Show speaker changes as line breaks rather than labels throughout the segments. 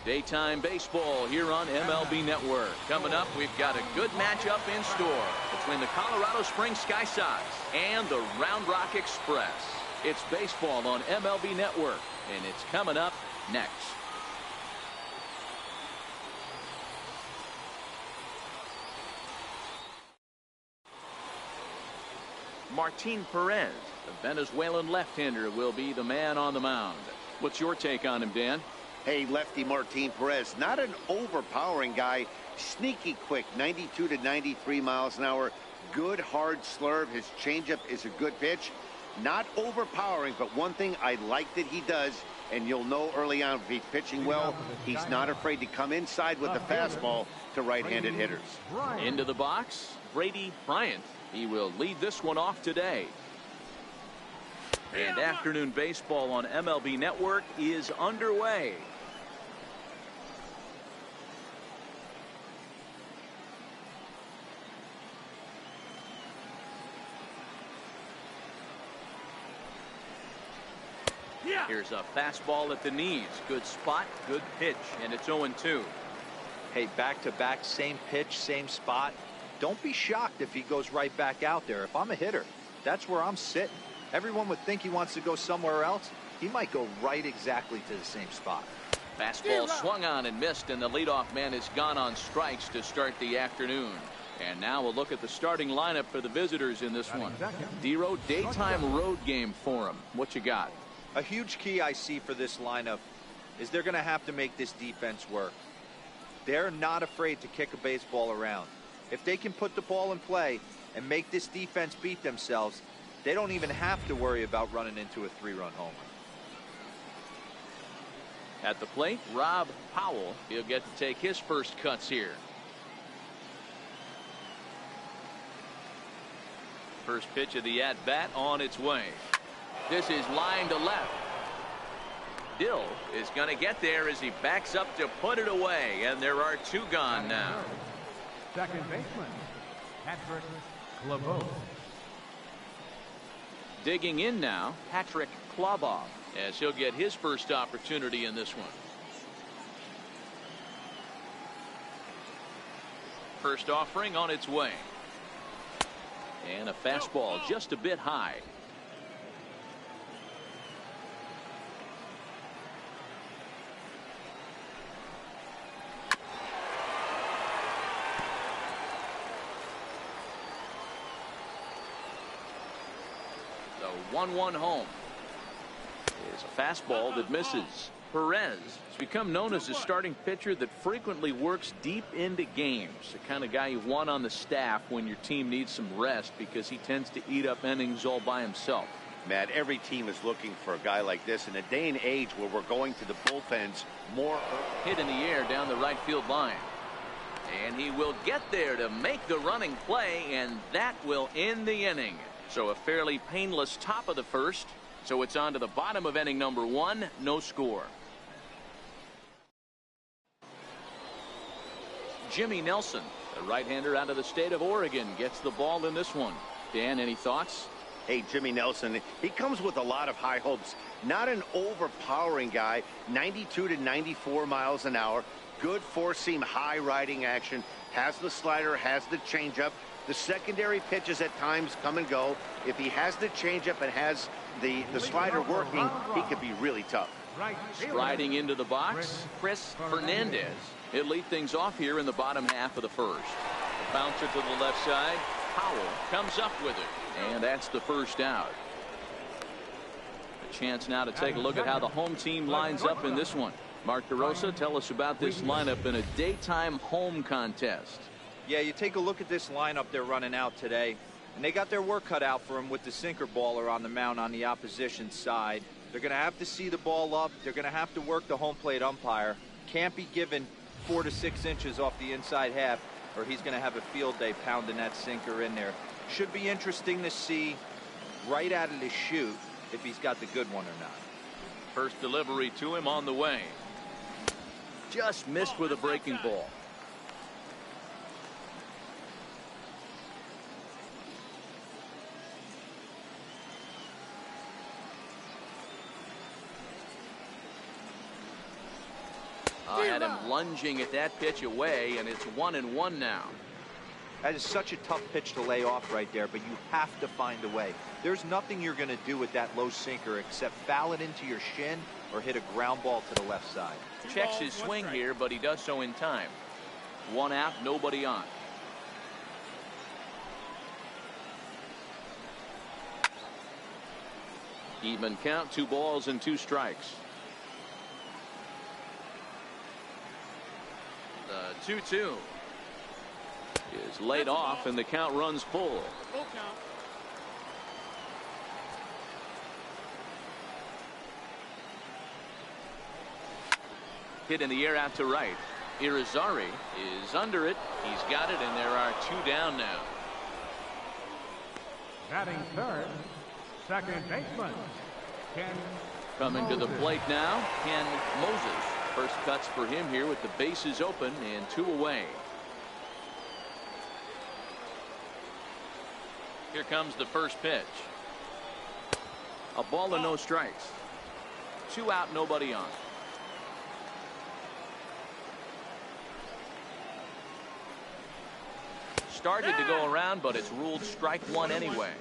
Daytime baseball here on MLB Network. Coming up, we've got a good matchup in store between the Colorado Springs Sky Sox and the Round Rock Express. It's baseball on MLB Network, and it's coming up next. Martin Perez, the Venezuelan left-hander, will be the man on the mound. What's your take on him, Dan?
Hey, lefty Martin Perez, not an overpowering guy, sneaky quick, 92 to 93 miles an hour, good hard slurve. His changeup is a good pitch, not overpowering, but one thing I like that he does, and you'll know early on if he's pitching well, he's not afraid to come inside with the fastball to right-handed hitters.
Into the box, Brady Bryant. He will lead this one off today. And afternoon baseball on MLB Network is underway. Here's a fastball at the knees. Good spot, good pitch, and it's 0-2.
Hey, back-to-back, same pitch, same spot. Don't be shocked if he goes right back out there. If I'm a hitter, that's where I'm sitting. Everyone would think he wants to go somewhere else. He might go right exactly to the same spot.
Fastball swung on and missed, and the leadoff man is gone on strikes to start the afternoon. And now we'll look at the starting lineup for the visitors in this one. Dero, daytime road game for him. What you got?
A huge key I see for this lineup is they're going to have to make this defense work. They're not afraid to kick a baseball around. If they can put the ball in play and make this defense beat themselves, they don't even have to worry about running into a 3-run homer.
At the plate, Rob Powell. He'll get to take his first cuts here. First pitch of the at-bat on its way. This is line to left. Dill is going to get there as he backs up to put it away, and there are two gone now.
Second baseman, Patrick Cleboe.
Digging in now, Patrick Cleboe, as he'll get his first opportunity in this one. First offering on its way. And a fastball just a bit high. The 1-1 home is a fastball that misses. Perez has become known as a starting pitcher that frequently works deep into games. The kind of guy you want on the staff when your team needs some rest, because he tends to eat up innings all by himself.
Matt, every team is looking for a guy like this in a day and age where we're going to the bullpens more.
Hit in the air down the right field line. And he will get there to make the running play, and that will end the inning. So a fairly painless top of the first. So it's on to the bottom of inning number 1. No score. Jimmy Nelson, the right-hander out of the state of Oregon, gets the ball in this one. Dan, any thoughts?
Hey, Jimmy Nelson, he comes with a lot of high hopes. Not an overpowering guy. 92 to 94 miles an hour. Good four-seam high riding action. Has the slider, has the changeup. The secondary pitches at times come and go. If he has the changeup and has the slider working, he could be really tough.
Striding into the box, Chris Fernandez. He'll lead things off here in the bottom half of the first. Bouncer to the left side. Powell comes up with it, and that's the first out. A chance now to take a look at how the home team lines up in this one. Mark DeRosa, tell us about this lineup in a daytime home contest.
Yeah, you take a look at this lineup they're running out today, and they got their work cut out for them with the sinker baller on the mound on the opposition side. They're going to have to see the ball up. They're going to have to work the home plate umpire. Can't be given 4 to 6 inches off the inside half, or he's going to have a field day pounding that sinker in there. Should be interesting to see right out of the chute if he's got the good one or not.
First delivery to him on the way. Just missed with a breaking ball. Had him lunging at that pitch away, and it's 1-1 now.
That is such a tough pitch to lay off right there, but you have to find a way. There's nothing you're going to do with that low sinker except foul it into your shin or hit a ground ball to the left side.
Checks his swing here, but he does so in time. 1 out, nobody on. Even count, 2 balls and 2 strikes. The 2-2 is laid off, and the count runs full.
Full count.
Hit in the air out to right. Irizarry is under it. He's got it, and there are 2 down now.
Batting third, second baseman, Ken
Coming to the
Moses.
plate now, Ken Moses. First cuts for him here with the bases open and 2 away. Here comes the first pitch. A ball and no strikes. 2 out, nobody on. Started to go around, but it's ruled strike 1 anyway.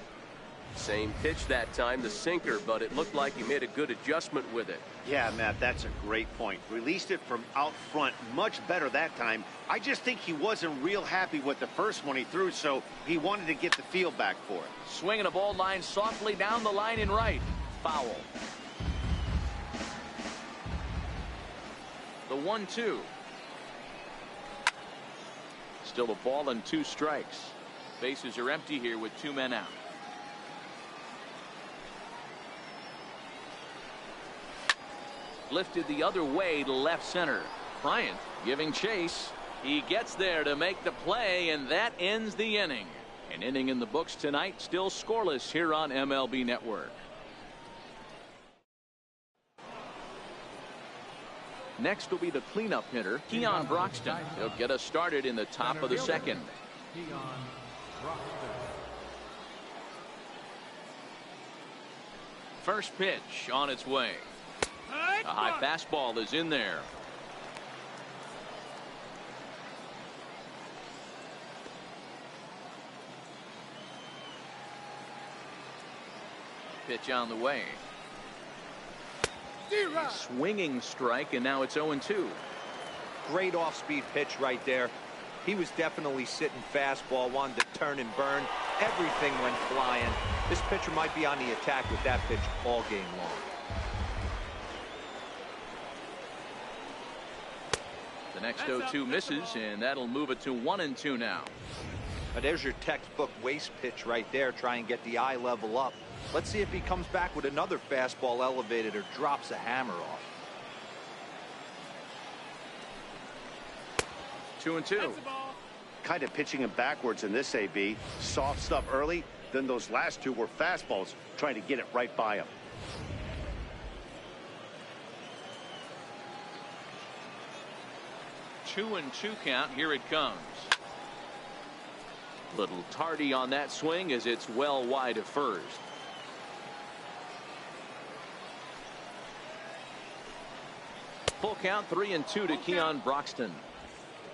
Same pitch that time, the sinker, but it looked like he made a good adjustment with it.
Yeah, Matt, that's a great point. Released it from out front much better that time. I just think he wasn't real happy with the first one he threw, so he wanted to get the feel back for it.
Swinging a ball line softly down the line in right. Foul. The 1-2. Still a ball and 2 strikes. Bases are empty here with 2 men out. Lifted the other way to left center. Bryant giving chase. He gets there to make the play, and that ends the inning. An inning in the books tonight, still scoreless here on MLB Network. Next will be the cleanup hitter, Keon Broxton. He'll get us started in the top of the second.
Keon Broxton.
First pitch on its way. A high fastball is in there. Pitch on the way. A swinging strike, and now it's 0-2.
Great off-speed pitch right there. He was definitely sitting fastball, wanted to turn and burn. Everything went flying. This pitcher might be on the attack with that pitch all game long.
The next 0-2 misses, and that'll move it to 1-2 now.
Now there's your textbook waste pitch right there. Try and get the eye level up. Let's see if he comes back with another fastball elevated or drops a hammer off.
2-2.
Kind of pitching him backwards in this AB. Soft stuff early, then those last 2 were fastballs, trying to get it right by him.
2-2 count. Here it comes. Little tardy on that swing as it's well wide of first. Full count, 3-2 to Keon Broxton.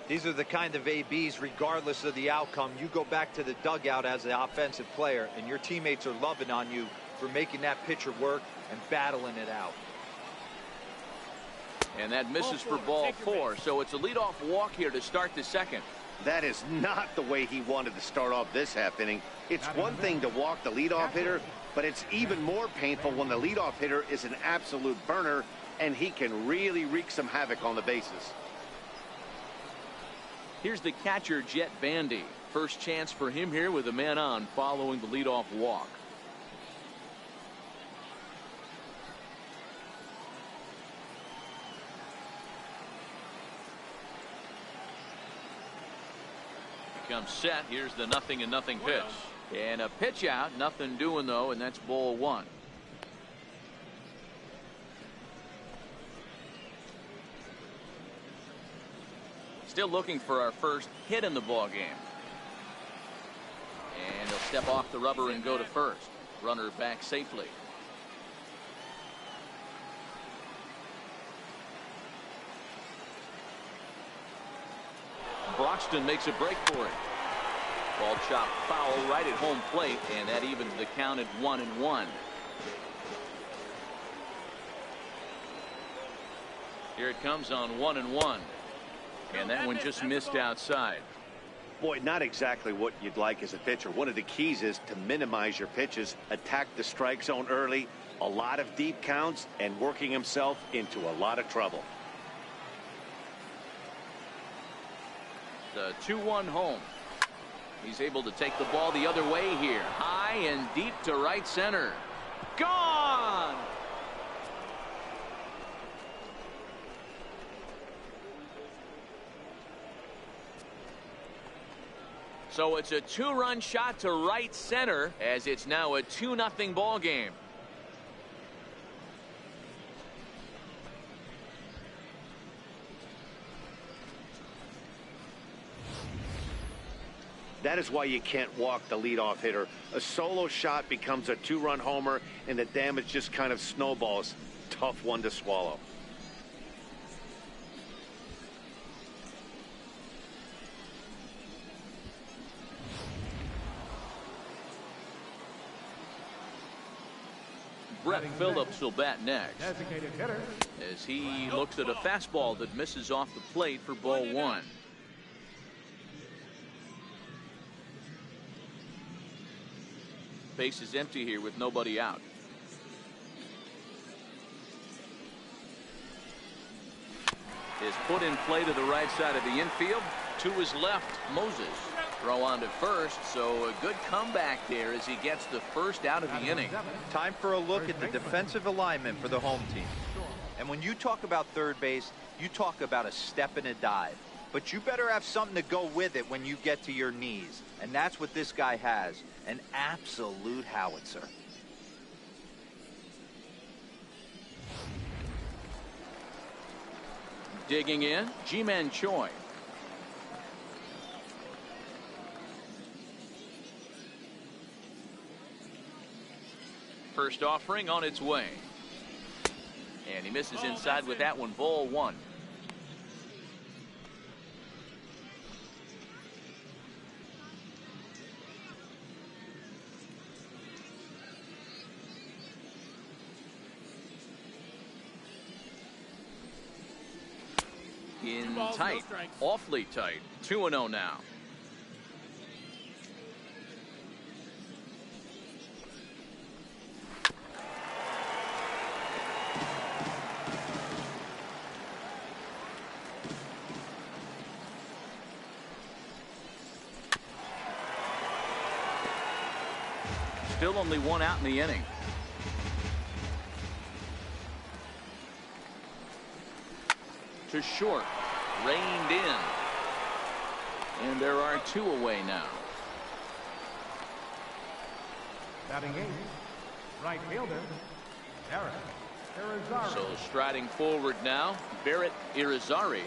These are the kind of ABs, regardless of the outcome, you go back to the dugout as an offensive player, and your teammates are loving on you for making that pitcher work and battling it out.
And that misses for ball 4, so it's a leadoff walk here to start the second.
That is not the way he wanted to start off this half inning. It's one thing to walk the leadoff hitter, but it's even more painful when the leadoff hitter is an absolute burner, and he can really wreak some havoc on the bases.
Here's the catcher, Jet Bandy. First chance for him here with a man on following the leadoff walk. Comes set. Here's the 0-0 pitch. And a pitch out. Nothing doing, though, and that's ball 1. Still looking for our first hit in the ball game. And he'll step off the rubber and go to first. Runner back safely. Broxton makes a break for it. Ball chopped foul right at home plate, and that evens the count at 1-1. Here it comes on 1-1. And that one just missed outside.
Boy, not exactly what you'd like as a pitcher. One of the keys is to minimize your pitches, attack the strike zone early, a lot of deep counts, and working himself into a lot of trouble.
The 2-1 home. He's able to take the ball the other way here. High and deep to right center. Gone! So it's a 2-run shot to right center as it's now a 2-0 ball game.
That is why you can't walk the leadoff hitter. A solo shot becomes a 2-run homer, and the damage just kind of snowballs. Tough one to swallow.
Brett Phillips will bat next
Designated hitter.
as he looks at a fastball that misses off the plate for ball 1. Base is empty here with nobody out. Is put in play to the right side of the infield. To his left, Moses. Throw on to first, so a good comeback there as he gets the first out of the inning.
Time for a look at the defensive alignment for the home team. And when you talk about third base, you talk about a step and a dive. But you better have something to go with it when you get to your knees. And that's what this guy has. An absolute howitzer.
Digging in, Ji-Man Choi. First offering on its way. And he misses inside with that one. Ball 1. In tight, awfully tight. 2-0 now. Still only one out in the inning. To short, reined in, and there are 2 away now.
Batting 8, right fielder, Barrett Irizarry.
So striding forward now, Barrett Irizarry.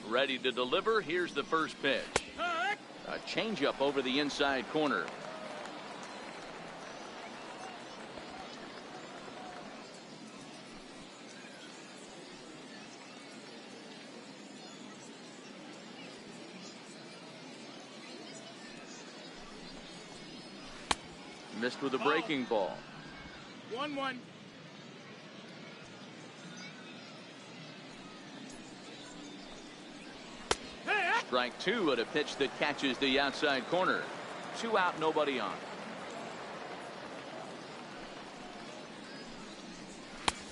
Ready to deliver. Here's the first pitch. A changeup over the inside corner. Missed with a breaking ball.
1-1.
Strike 2 at a pitch that catches the outside corner. 2 out, nobody on.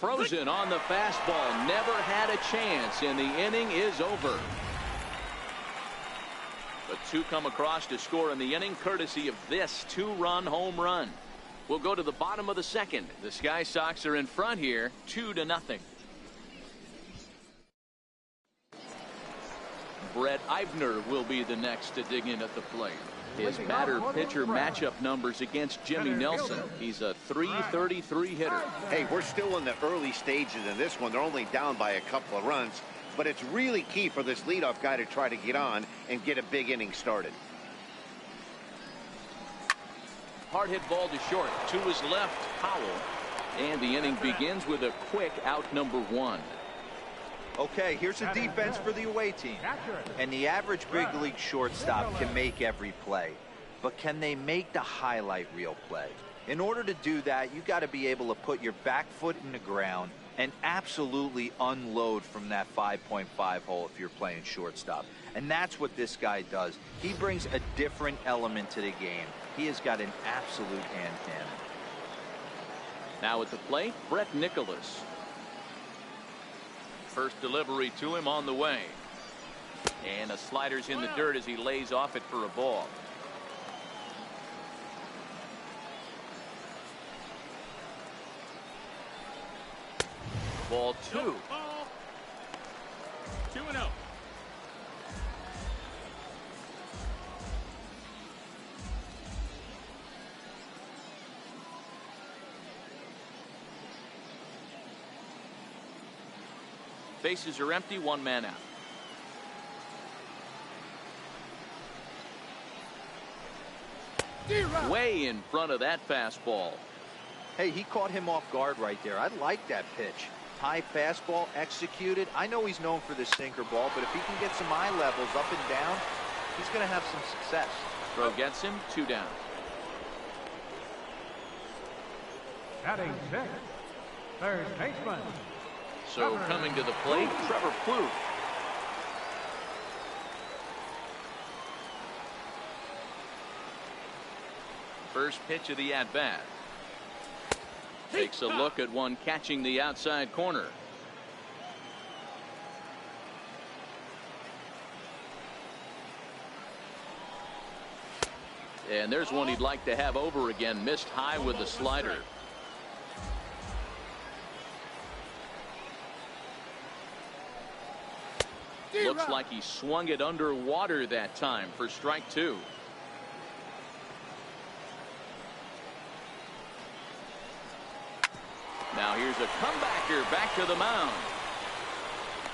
Frozen on the fastball. Never had a chance, and the inning is over. But 2 come across to score in the inning, courtesy of this 2-run home run. We'll go to the bottom of the second. The Sky Sox are in front here, 2-0. Brett Eibner will be the next to dig in at the plate. His batter-pitcher matchup numbers against Jimmy Nelson. He's a .333 hitter.
Hey, we're still in the early stages in this one. They're only down by a couple of runs, but it's really key for this leadoff guy to try to get on and get a big inning started.
Hard hit ball to short. To his left, Howell. And the inning begins with a quick out number 1.
Okay, here's a defense for the away team. And the average big league shortstop can make every play. But can they make the highlight reel play? In order to do that, you got to be able to put your back foot in the ground and absolutely unload from that 5.5 hole if you're playing shortstop. And that's what this guy does. He brings a different element to the game. He has got an absolute hand cannon.
Now at the plate, Brett Nicholas. First delivery to him on the way. And a slider's in the dirt as he lays off it for a ball. Ball 2.
2-0.
Bases are empty, 1 man out. Way in front of that fastball.
Hey, he caught him off guard right there. I like that pitch. High fastball executed. I know he's known for the sinker ball, but if he can get some eye levels up and down, he's going to have some success.
Throw gets him, 2 down.
Batting 6, third baseman.
So coming to the plate, Trevor Plouffe. First pitch of the at-bat. Takes a look at one catching the outside corner. And there's one he'd like to have over again. Missed high with the slider. Looks like he swung it underwater that time for strike 2. Now here's a comebacker back to the mound.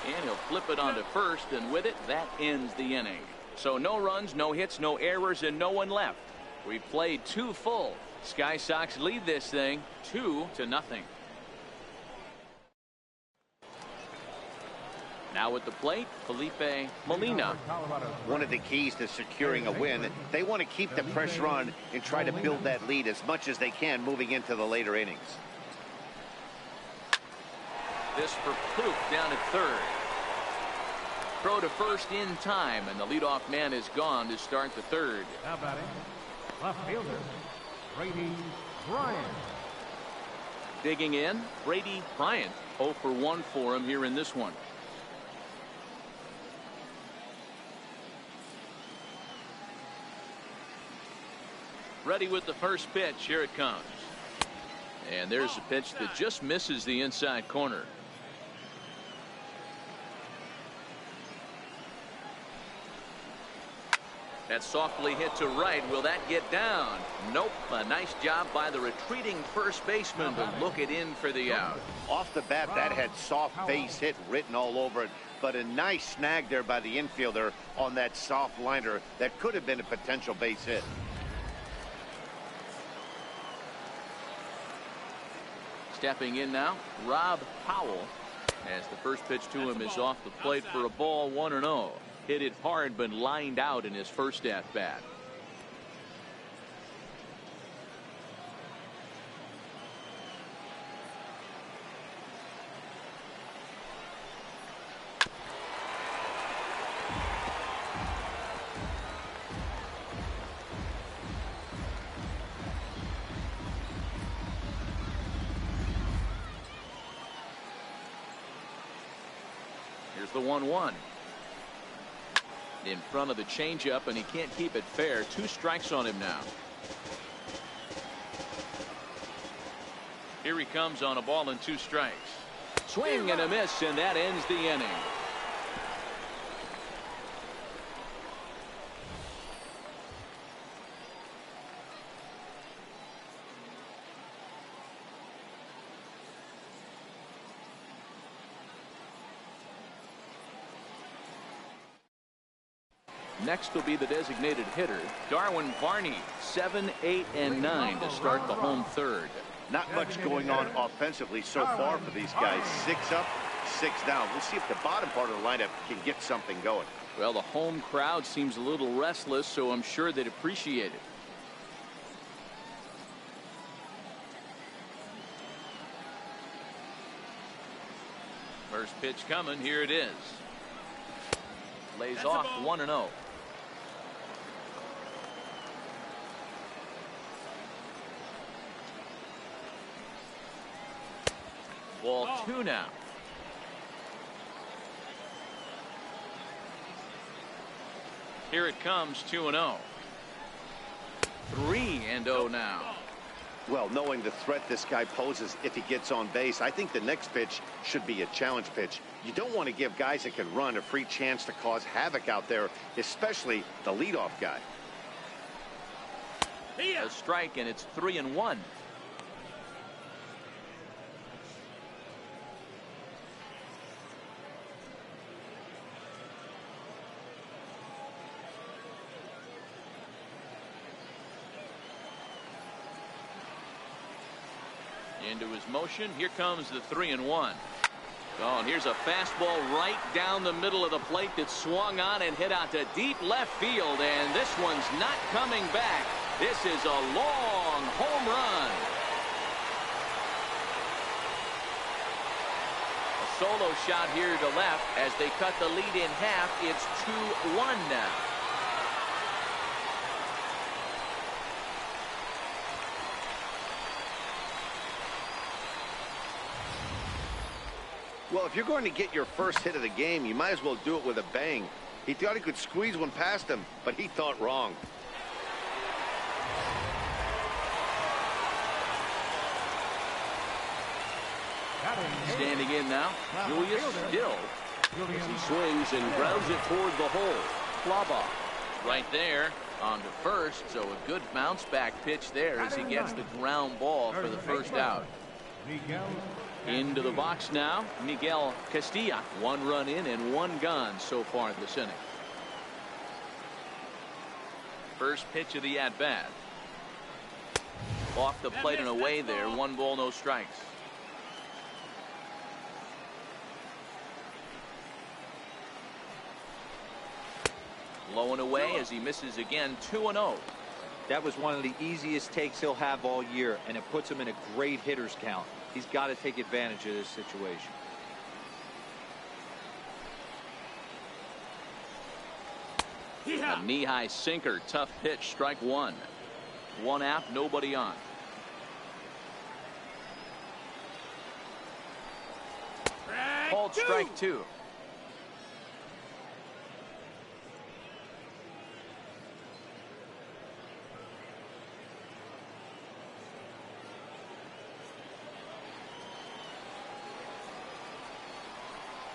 And he'll flip it onto first, and with it, that ends the inning. So no runs, no hits, no errors, and no one left. We've played 2 full. Sky Sox lead this thing 2-0. Now at the plate, Felipe Molina.
One of the keys to securing a win, they want to keep the pressure on and try to build that lead as much as they can moving into the later innings.
This for Plouffe down at third. Throw to first in time, and the leadoff man is gone to start the third.
Now batting, left fielder, Brady Bryant.
Digging in, Brady Bryant. 0 for 1 for him here in this one. Ready with the first pitch. Here it comes. And there's a pitch that just misses the inside corner. That's softly hit to right. Will that get down? Nope. A nice job by the retreating first baseman to look it in for the out.
Off the bat, that had soft base hit written all over it, but a nice snag there by the infielder on that soft liner that could have been a potential base hit.
Stepping in now, Rob Powell, as the first pitch to him is off the plate for a ball, 1-0. Hit it hard, but lined out in his first at bat. Here's the 1-1. In front of the changeup, and he can't keep it fair. 2 strikes on him now. Here he comes on a ball and 2 strikes. Swing and a miss, and that ends the inning. Next will be the designated hitter, Darwin Varney. 7, 8, and 9 to start the home third.
Not much going on offensively so far for these guys. 6 up, 6 down. We'll see if the bottom part of the lineup can get something going.
Well, the home crowd seems a little restless, so I'm sure they'd appreciate it. First pitch coming. Here it is. Lays off 1-0. Ball 2 now. Here it comes, 2-0. 3-0 now.
Well, knowing the threat this guy poses if he gets on base, I think the next pitch should be a challenge pitch. You don't want to give guys that can run a free chance to cause havoc out there, especially the leadoff guy.
A strike, and it's 3-1. Into his motion. Here comes the 3-1. Oh, and here's a fastball right down the middle of the plate that swung on and hit out to deep left field, and this one's not coming back. This is a long home run. A solo shot here to left as they cut the lead in half. It's 2-1 now.
Well, if you're going to get your first hit of the game, you might as well do it with a bang. He thought he could squeeze one past him, but he thought wrong.
Standing in now, Julius Still. As he swings and grounds it toward the hole. Claw ball. Right there on to first, so a good bounce back pitch there as he gets the ground ball for the first out. Into the box now, Miguel Castilla. 1 run in and 1 gone so far this inning. First pitch of the at-bat. Off the plate and away there. 1 ball, no strikes. Low and away as he misses again. 2-0.
That was one of the easiest takes he'll have all year, and it puts him in a great hitter's count. He's got to take advantage of this situation.
A knee-high sinker. Tough pitch. Strike 1. 1 out, nobody on. Called strike 2.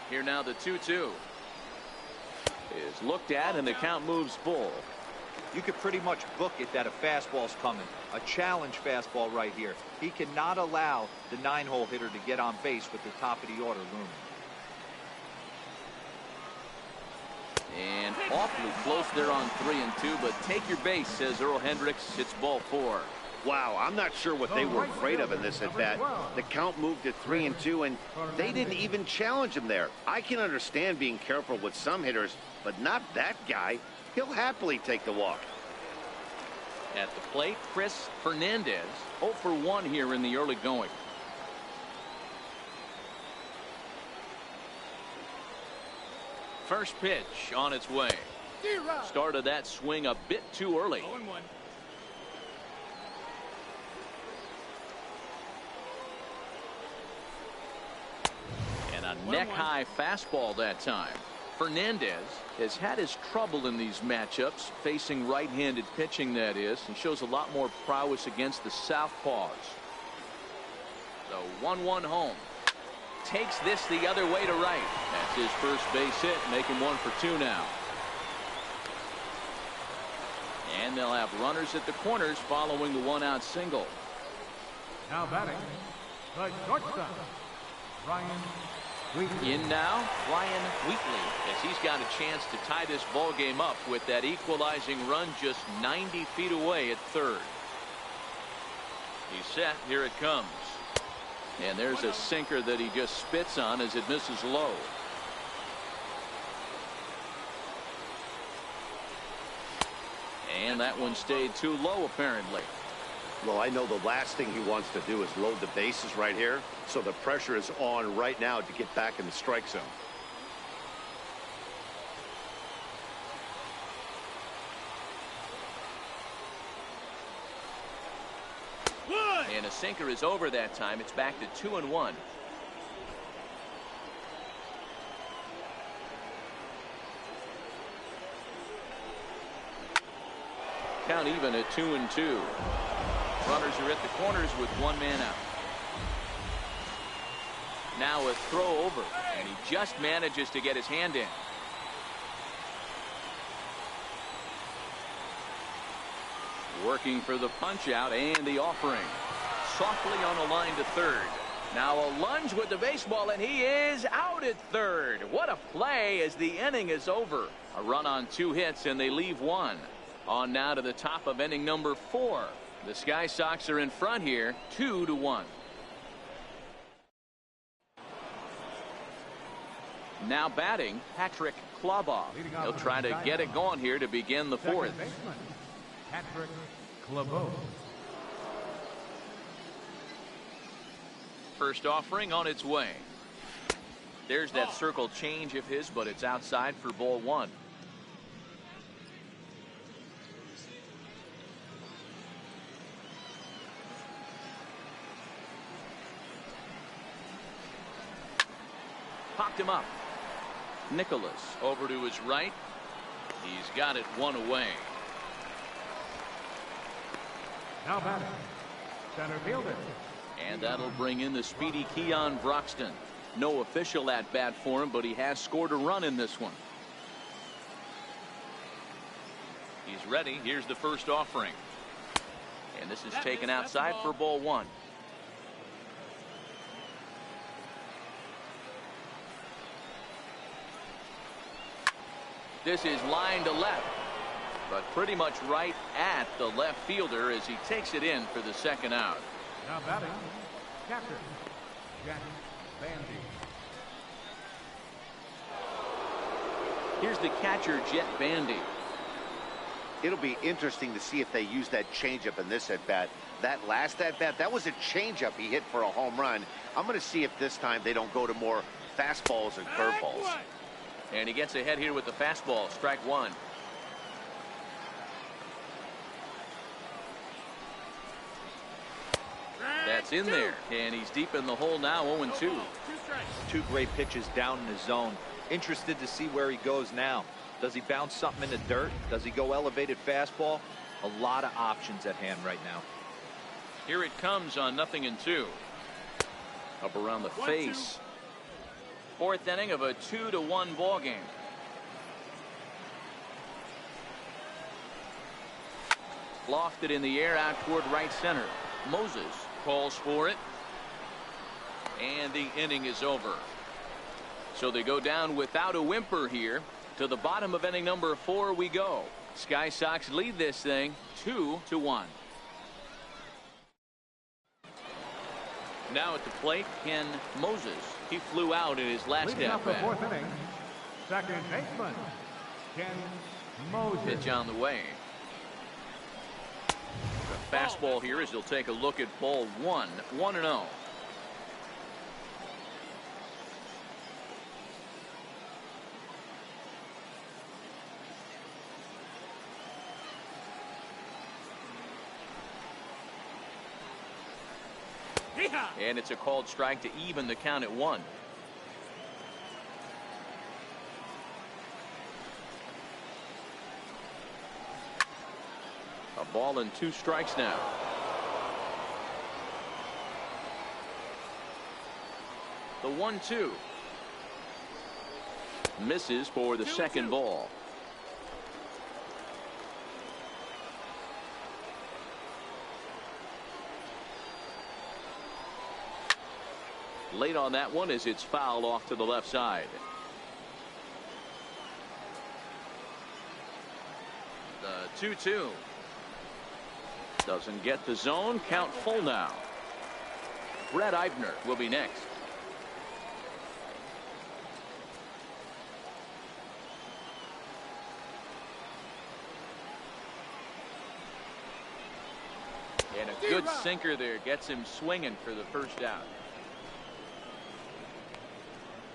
Here now the 2-2 is looked at and the count moves full.
You could pretty much book it that a fastball's coming. A challenge fastball right here. He cannot allow the 9-hole hitter to get on base with the top of the order looming.
And awfully close there on 3-2, but take your base, says Earl Hendricks. It's ball 4.
Wow, I'm not sure what they were afraid of in this at bat. The count moved to 3-2, and they didn't even challenge him there. I can understand being careful with some hitters, but not that guy. He'll happily take the walk.
At the plate, Chris Fernandez. 0 for 1 here in the early going. First pitch on its way. Started that swing a bit too early. And a neck-high fastball that time. Fernandez has had his trouble in these matchups, facing right-handed pitching, that is, and shows a lot more prowess against the southpaws. The 1-1 home. Takes this the other way to right. That's his first base hit, making 1 for 2 now. And they'll have runners at the corners following the 1-out single.
Now batting, the shortstop, Ryan Wheatley.
In now, Ryan Wheatley, as he's got a chance to tie this ball game up with that equalizing run just 90 feet away at third. He's set. Here it comes. And there's a sinker that he just spits on as it misses low. And that one stayed too low, apparently.
Well, I know the last thing he wants to do is load the bases right here, so the pressure is on right now to get back in the strike zone.
And a sinker is over that time. It's back to 2-1. Count even at 2-2. Runners are at the corners with one man out. Now a throw over, and he just manages to get his hand in. Working for the punch out and the offering. Softly on a line to third. Now a lunge with the baseball, and he is out at third. What a play as the inning is over. A run on 2 hits, and they leave 1. On now to the top of inning number 4. The Sky Sox are in front here, 2-1. Now batting, Patrick Chlebov. He'll try to get it going here to begin the 4th.
Patrick Chlebov.
First offering on its way. There's that circle change of his, but it's outside for ball 1. Popped him up. Nicholas over to his right. He's got it 1 away.
Now batting, center fielder.
And that'll bring in the speedy Keon Broxton. No official at bat for him, but he has scored a run in this one. He's ready. Here's the first offering. And this is taken outside for ball 1. This is line to left, but pretty much right at the left fielder as he takes it in for the second out.
Now batting, catcher, Jack Bandy.
Here's the catcher, Jet Bandy.
It'll be interesting to see if they use that changeup in this at-bat. That last at-bat, that was a changeup he hit for a home run. I'm going to see if this time they don't go to more fastballs and curveballs.
And he gets ahead here with the fastball. Strike 1. That's in there, and he's deep in the hole now. 0-2.
2 great pitches down in the zone. Interested to see where he goes now. Does he bounce something in the dirt? Does he go elevated fastball? A lot of options at hand right now.
Here it comes on 0-2. Up around the face. 4th inning of a 2-1 ball game. Lofted in the air out toward right center. Moses calls for it. And the inning is over. So they go down without a whimper here. To the bottom of inning number 4 we go. Sky Sox lead this thing 2-1. Now at the plate, Ken Moses. He flew out in his last
Leading off the
at-bat.
4th inning, second baseman, Ken Moses.
Pitch on the way. The fastball here as he'll take a look at ball 1. 1-0. And it's a called strike to even the count at 1. A ball and 2 strikes now. The 1-2. Misses for the second ball. Late on that one as it's fouled off to the left side. The 2-2. Doesn't get the zone. Count full now. Brett Eibner will be next. And a good sinker there gets him swinging for the first out.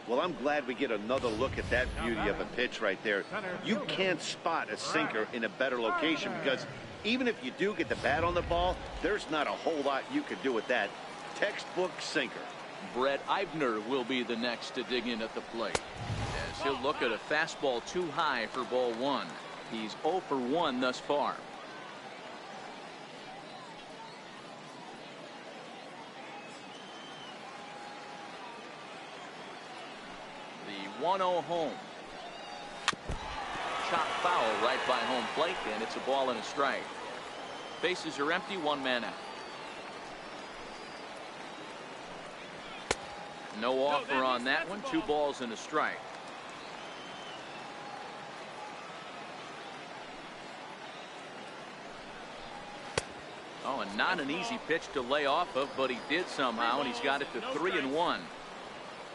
Well, I'm glad we get another look at that beauty of a pitch right there. You can't spot a sinker in a better location because even if you do get the bat on the ball, there's not a whole lot you could do with that. Textbook sinker.
Brett Eibner will be the next to dig in at the plate, as he'll look at a fastball too high for ball one. He's 0 for 1 thus far. The 1-0 home. Chop foul right by home plate, and it's a ball and a strike. Bases are empty, 1 man out. No offer on that one. 2 balls and a strike. Oh, and not an easy pitch to lay off of, but he did somehow, and he's got it to 3-1.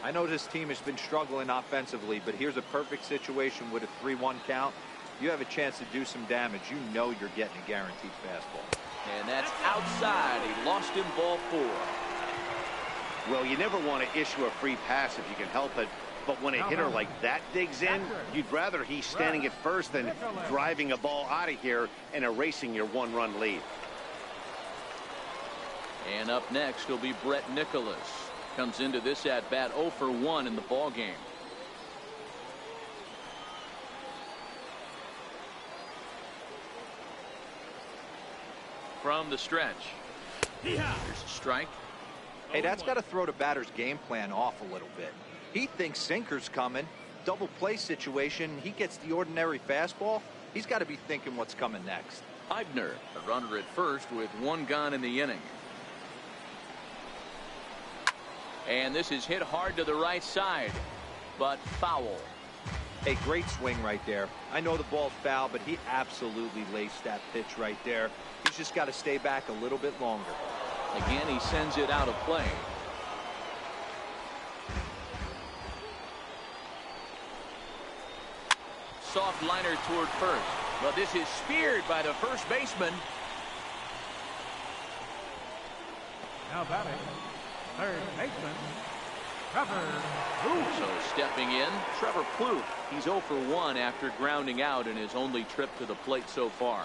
I know this team has been struggling offensively, but here's a perfect situation with a 3-1 count. You have a chance to do some damage. You know you're getting a guaranteed fastball.
And that's outside. He lost him, ball 4.
Well, you never want to issue a free pass if you can help it. But when a hitter like that digs in, you'd rather he's standing at first than driving a ball out of here and erasing your 1-run lead.
And up next will be Brett Nicholas. Comes into this at bat 0 for 1 in the ball game. From the stretch. Here's a strike.
Hey, that's got to throw the batter's game plan off a little bit. He thinks sinker's coming. Double play situation. He gets the ordinary fastball. He's got to be thinking what's coming next.
Eibner, a runner at first with 1 gone in the inning. And this is hit hard to the right side, but foul.
A great swing right there. I know the ball's foul, but he absolutely laced that pitch right there. He's just got to stay back a little bit longer.
Again, he sends it out of play. Soft liner toward first, but this is speared by the first baseman.
Now batting, third baseman, Trevor Plouffe.
So stepping in, Trevor Plouffe. He's 0 for 1 after grounding out in his only trip to the plate so far.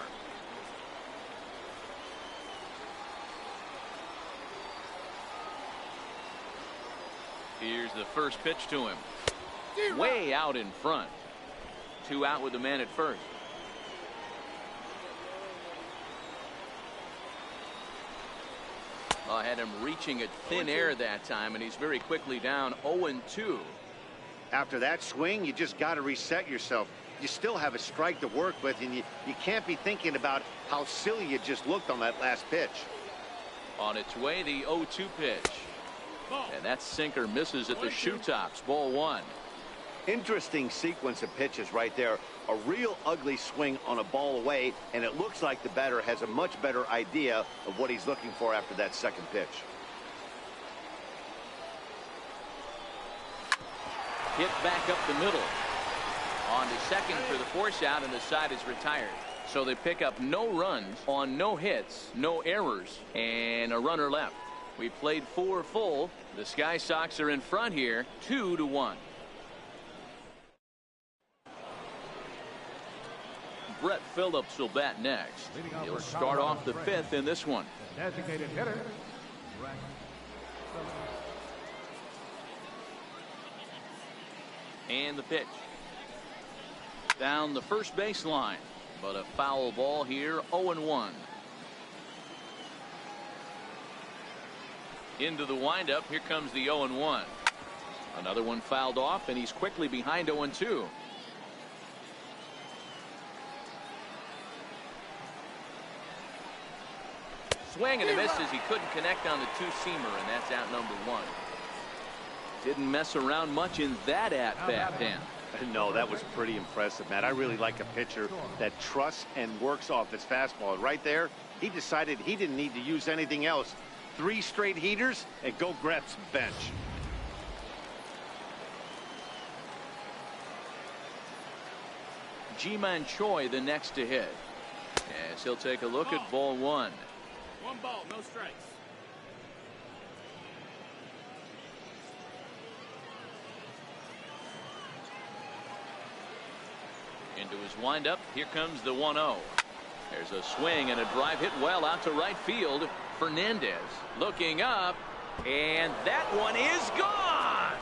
Here's the first pitch to him. Way out in front. 2 out with the man at first. I had him reaching at thin air that time, and he's very quickly down 0-2.
After that swing, you just got to reset yourself. You still have a strike to work with, and you can't be thinking about how silly you just looked on that last pitch.
On its way, the 0-2 pitch. And that sinker misses at the shoe tops. Ball 1.
Interesting sequence of pitches right there. A real ugly swing on a ball away, and it looks like the batter has a much better idea of what he's looking for after that second pitch.
Hit back up the middle. On to second for the force out, and the side is retired. So they pick up no runs on no hits, no errors, and a runner left. We played 4 full. The Sky Sox are in front here, 2-1. Brett Phillips will bat next. He'll start off the 5th in this one.
Designated hitter, Brett Phillips.
And the pitch. Down the first baseline, but a foul ball here, 0-1. Into the windup, here comes the 0-1. Another one fouled off, and he's quickly behind 0-2. Swing and a miss as he couldn't connect on the 2-seamer, and that's out number 1. Didn't mess around much in that at-bat, Dan.
No, that was pretty impressive, Matt. I really like a pitcher that trusts and works off his fastball. Right there, he decided he didn't need to use anything else. 3 straight heaters and go grab some bench.
Ji-Man Choi the next to hit. As he'll take a look at ball 1.
1 ball, no strikes.
Into his windup. Here comes the 1-0. There's a swing and a drive hit well out to right field. Fernandez looking up, and that one is gone.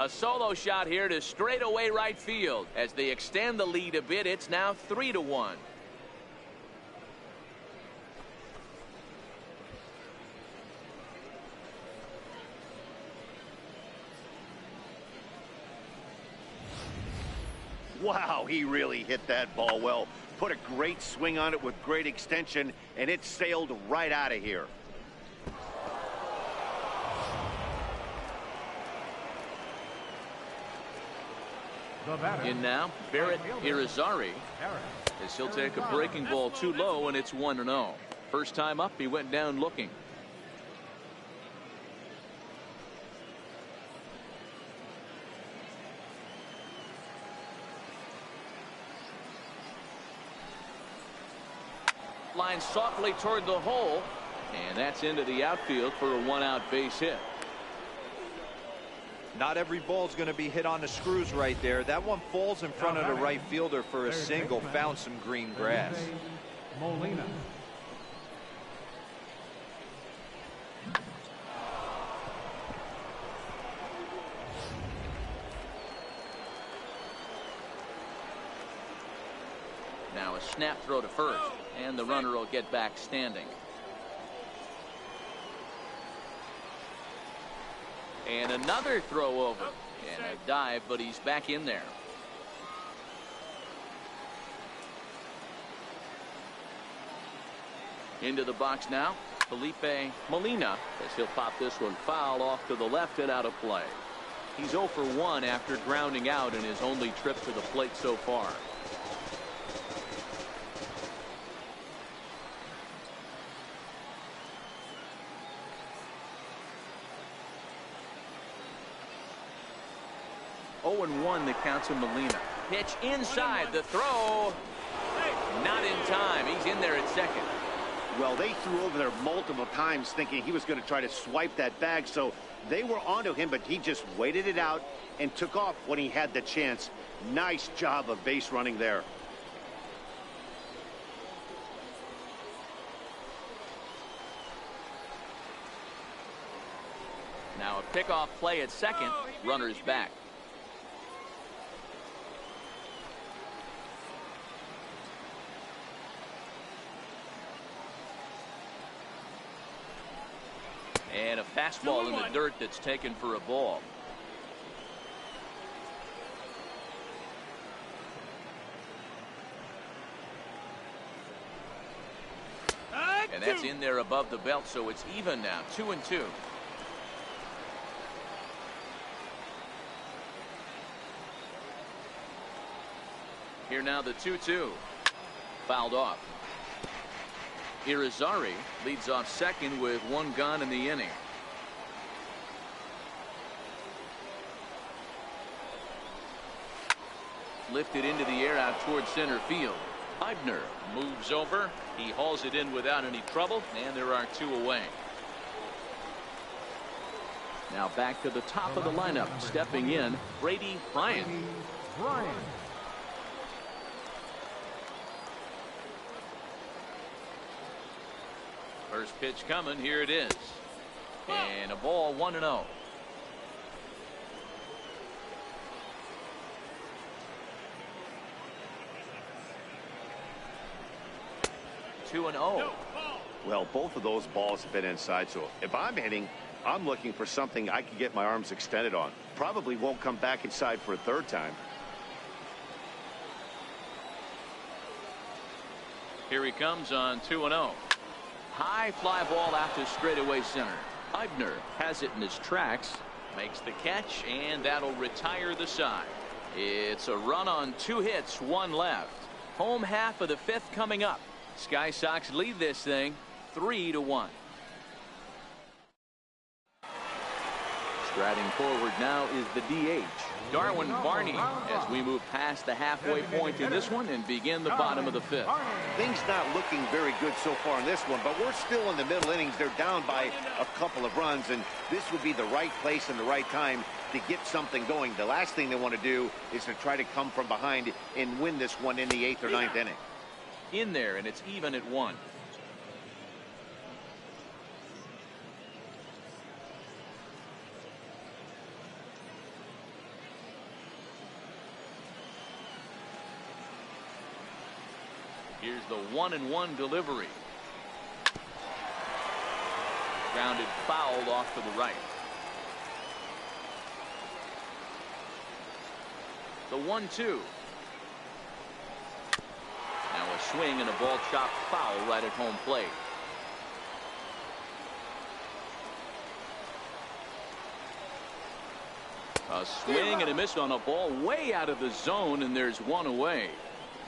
A solo shot here to straightaway right field. As they extend the lead a bit, it's now 3-1.
Wow, he really hit that ball well. Put a great swing on it with great extension, and it sailed right out of here.
In now, Barrett Irizarry, as he'll take a breaking ball too low, and it's 1-0. First time up, he went down looking. Line softly toward the hole, and that's into the outfield for a 1-out base hit.
Not every ball's going to be hit on the screws right there. That one falls in front of the right fielder for a single. Found some green grass.
Molina.
Now a snap throw to first, and the runner will get back standing. And another throw over, and a dive, but he's back in there. Into the box now, Felipe Molina, as he'll pop this one foul off to the left and out of play. He's 0 for 1 after grounding out in his only trip to the plate so far. And 1 the count to Molina. Pitch inside, the throw. Not in time. He's in there at second.
Well, they threw over there multiple times thinking he was going to try to swipe that bag, so they were onto him, but he just waited it out and took off when he had the chance. Nice job of base running there.
Now a pickoff play at second. Runner's back. And a fastball in the dirt that's taken for a ball. And that's in there above the belt, so it's even now, 2-2. Here now the 2-2. Fouled off. Irizarry leads off second with 1 gone in the inning. Lifted into the air out towards center field. Eibner moves over. He hauls it in without any trouble, and there are 2 away. Now back to the top of the lineup. Stepping in, Brady Bryant. First pitch coming. Here it is. And a ball, 1-0.
Well, both of those balls have been inside, so if I'm hitting, I'm looking for something I can get my arms extended on. Probably won't come back inside for a 3rd time.
Here he comes on 2-0. High fly ball out to straightaway center. Eibner has it in his tracks, makes the catch, and that'll retire the side. It's a run on 2 hits, 1 left. Home half of the 5th coming up. Sky Sox lead this thing 3-1. Striding forward now is the DH, Darwin Barney, as we move past the halfway point in this one and begin the bottom of the 5th.
Things not looking very good so far in this one, but we're still in the middle innings. They're down by a couple of runs, and this would be the right place and the right time to get something going. The last thing they want to do is to try to come from behind and win this one in the 8th or 9th inning.
In there, and it's even at 1. Here's the 1-1 delivery. Grounded foul off to the right. The 1-2. Now a swing and a ball chopped foul right at home plate. A swing and a miss on a ball way out of the zone, and there's 1 away.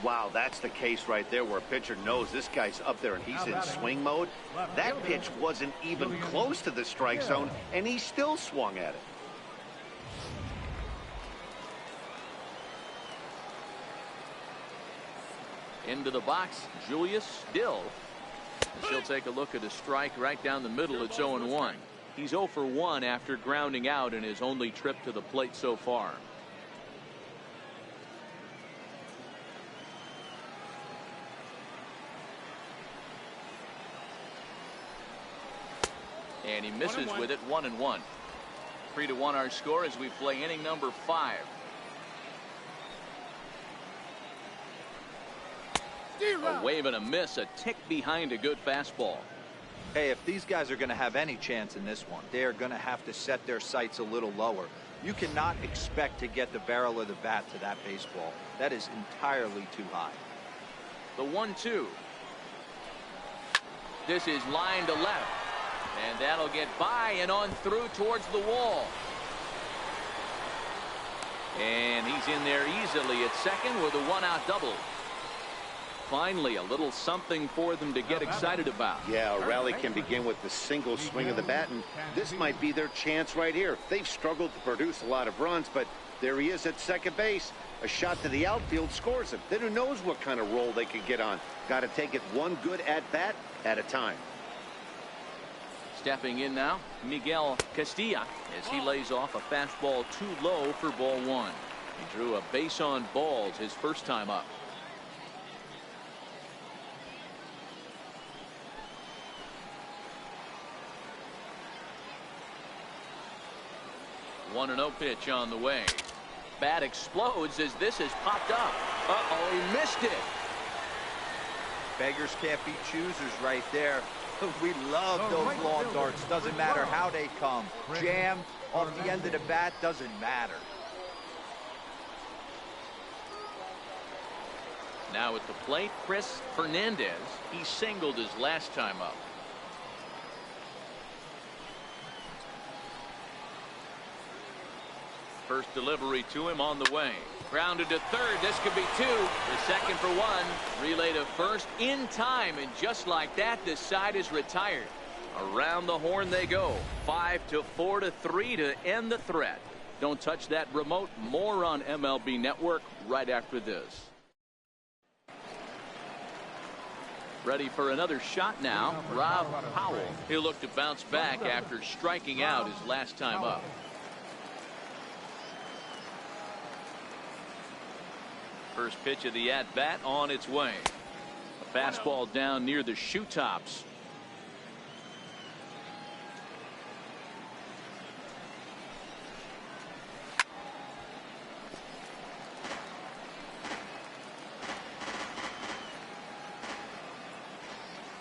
Wow, that's the case right there where a pitcher knows this guy's up there and he's in swing mode. That pitch wasn't even close to the strike zone, and he still swung at it.
Into the box, Julius Still. As he'll take a look at a strike right down the middle. It's 0-1. He's 0 for 1 after grounding out in his only trip to the plate so far. And he misses with it. 1-1. 3-1 our score as we play inning number 5. A wave and a miss, a tick behind a good fastball.
Hey, if these guys are going to have any chance in this one, they are going to have to set their sights a little lower. You cannot expect to get the barrel of the bat to that baseball. That is entirely too high.
The 1-2. This is line to left. And that'll get by and on through towards the wall. And he's in there easily at second with a 1-out double. Finally, a little something for them to get excited about.
Yeah, a rally can begin with the single swing of the bat, and this might be their chance right here. They've struggled to produce a lot of runs, but there he is at second base. A shot to the outfield scores him. Then who knows what kind of roll they could get on. Got to take it one good at-bat at a time.
Stepping in now, Miguel Castilla, as he lays off a fastball too low for ball 1. He drew a base on balls his first time up. One 1-0 pitch on the way. Bat explodes as this has popped up. Uh-oh, he missed it.
Beggars can't be choosers right there. We love those long darts. Doesn't matter how they come. Jammed off the end of the bat, doesn't matter.
Now at the plate, Chris Fernandez. He singled his last time up. First delivery to him on the way. Grounded to third. This could be 2. The second for 1. Relay to first in time. And just like that, this side is retired. Around the horn they go. 5-4-3 to end the threat. Don't touch that remote. More on MLB Network right after this. Ready for another shot now. Rob Powell. He'll look to bounce back after striking out his last time up. First pitch of the at-bat on its way. A fastball down near the shoe tops.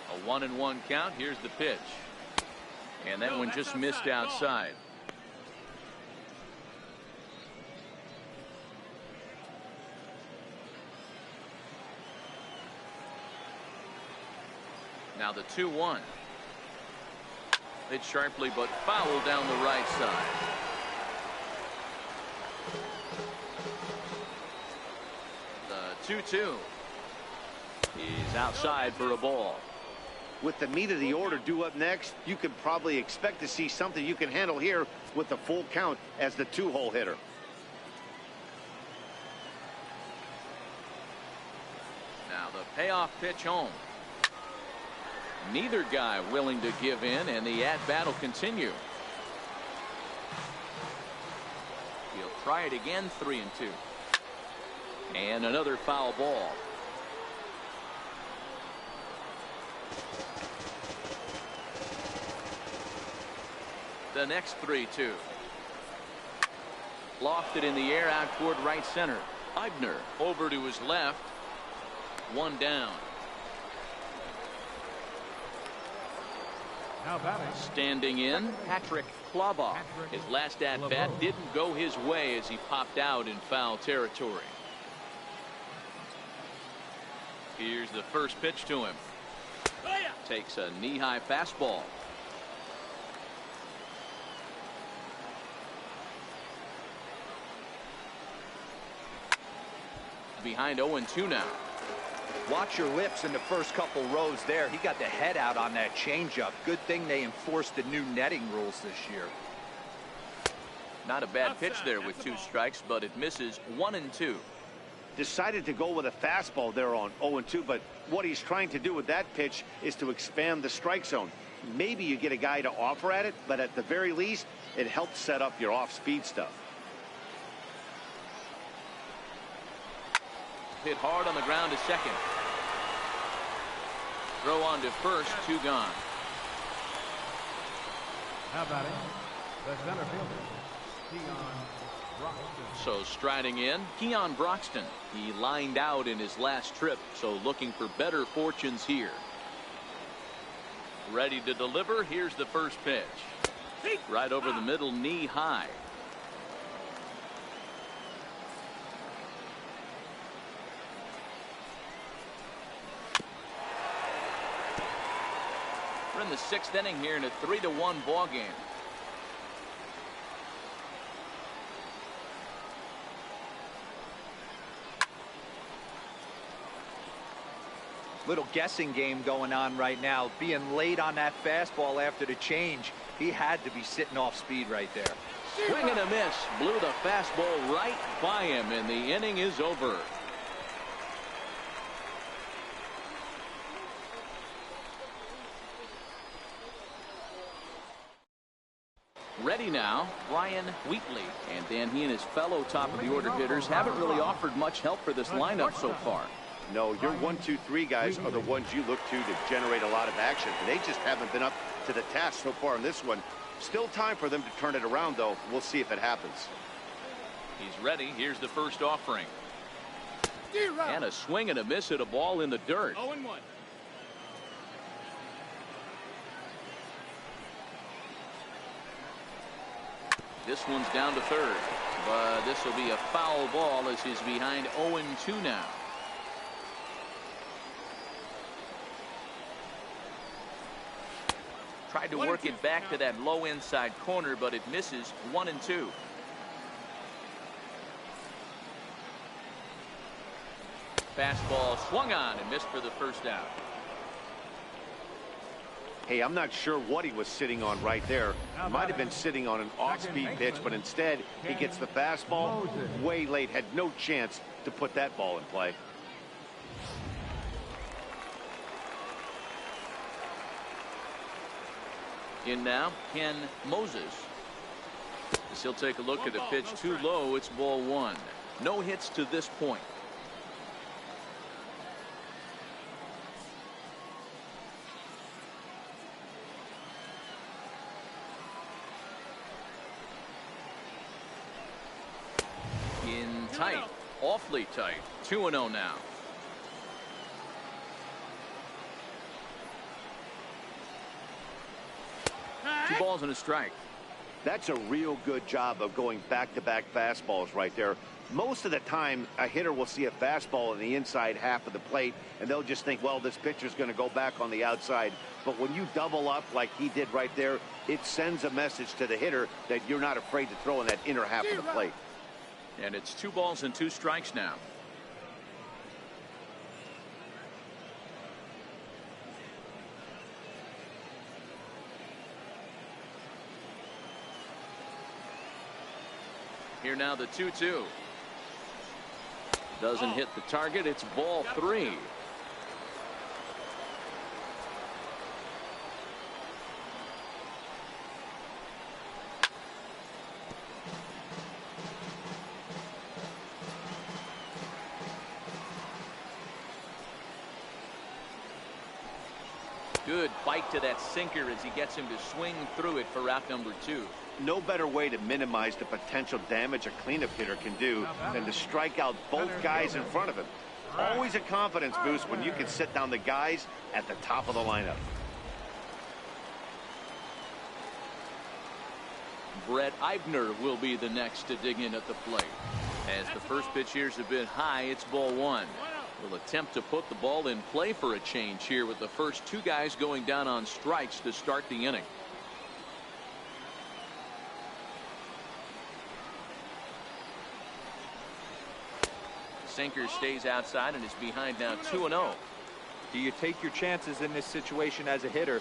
A 1-1 count. Here's the pitch. And that one just missed outside. Now the 2-1. Hit sharply but foul down the right side. 2-2. He's outside for a ball.
With the meat of the order due up next, you could probably expect to see something you can handle here with the full count as the 2-hole hitter.
Now the payoff pitch home. Neither guy willing to give in, and the at-bat will continue. He'll try it again, 3-2. And another foul ball. The next 3-2. Lofted in the air out toward right center. Eibner over to his left. One down.
Now batting.
Standing in, Patrick Clobach. His last at-bat didn't go his way as he popped out in foul territory. Here's the first pitch to him. Takes a knee-high fastball. Behind 0-2 now.
Watch your lips in the first couple rows there. He got the head out on that changeup. Good thing they enforced the new netting rules this year.
Not a bad pitch there with 2 strikes, but it misses. 1-2.
Decided to go with a fastball there on 0-2, but what he's trying to do with that pitch is to expand the strike zone. Maybe you get a guy to offer at it, but at the very least, it helps set up your off-speed stuff.
Hit hard on the ground to second. Throw on to first, 2 gone.
Now batting. The center fielder, Keon Broxton.
So striding in, Keon Broxton. He lined out in his last trip, so looking for better fortunes here. Ready to deliver. Here's the first pitch. Right over the middle, knee high. We're in the 6th inning here in a 3-1 ball game.
Little guessing game going on right now. Being late on that fastball after the change. He had to be sitting off speed right there.
Swing and a miss. Blew the fastball right by him, and the inning is over. Ready now, Brian Wheatley. And then he and his fellow top of the order hitters haven't really offered much help for this lineup so far.
No, your 1, 2, 3 guys are the ones you look to generate a lot of action. They just haven't been up to the task so far in this one. Still time for them to turn it around, though. We'll see if it happens.
He's ready. Here's the first offering. And a swing and a miss at a ball in the dirt.
0-1.
This one's down to third, but this will be a foul ball as he's behind 0-2 now. Tried to work it back to that low inside corner, but it misses. 1-2. Fastball swung on and missed for the first out.
Hey, I'm not sure what he was sitting on right there. Might have been sitting on an off-speed pitch, but instead he gets the fastball way late. Had no chance to put that ball in play.
In now, Ken Moses. As he'll take a look at the pitch too low. It's ball 1. No hits to this point. In tight, awfully tight. 2-0 now. Two balls and a strike.
That's a real good job of going back-to-back fastballs right there. Most of the time, a hitter will see a fastball in the inside half of the plate, and they'll just think, well, this pitcher's going to go back on the outside. But when you double up like he did right there, it sends a message to the hitter that you're not afraid to throw in that inner half of the plate.
And it's 2 balls and 2 strikes now. Here now the 2-2. Doesn't hit the target. It's ball 3. Good bite to that sinker as he gets him to swing through it for out number 2.
No better way to minimize the potential damage a cleanup hitter can do than to strike out both guys in front of him. Always a confidence boost when you can sit down the guys at the top of the lineup.
Brett Eibner will be the next to dig in at the plate. As the first pitch here is a bit high, it's ball 1. Will attempt to put the ball in play for a change here with the first 2 guys going down on strikes to start the inning. Sinker stays outside and is behind now 2-0.
Do you take your chances in this situation as a hitter,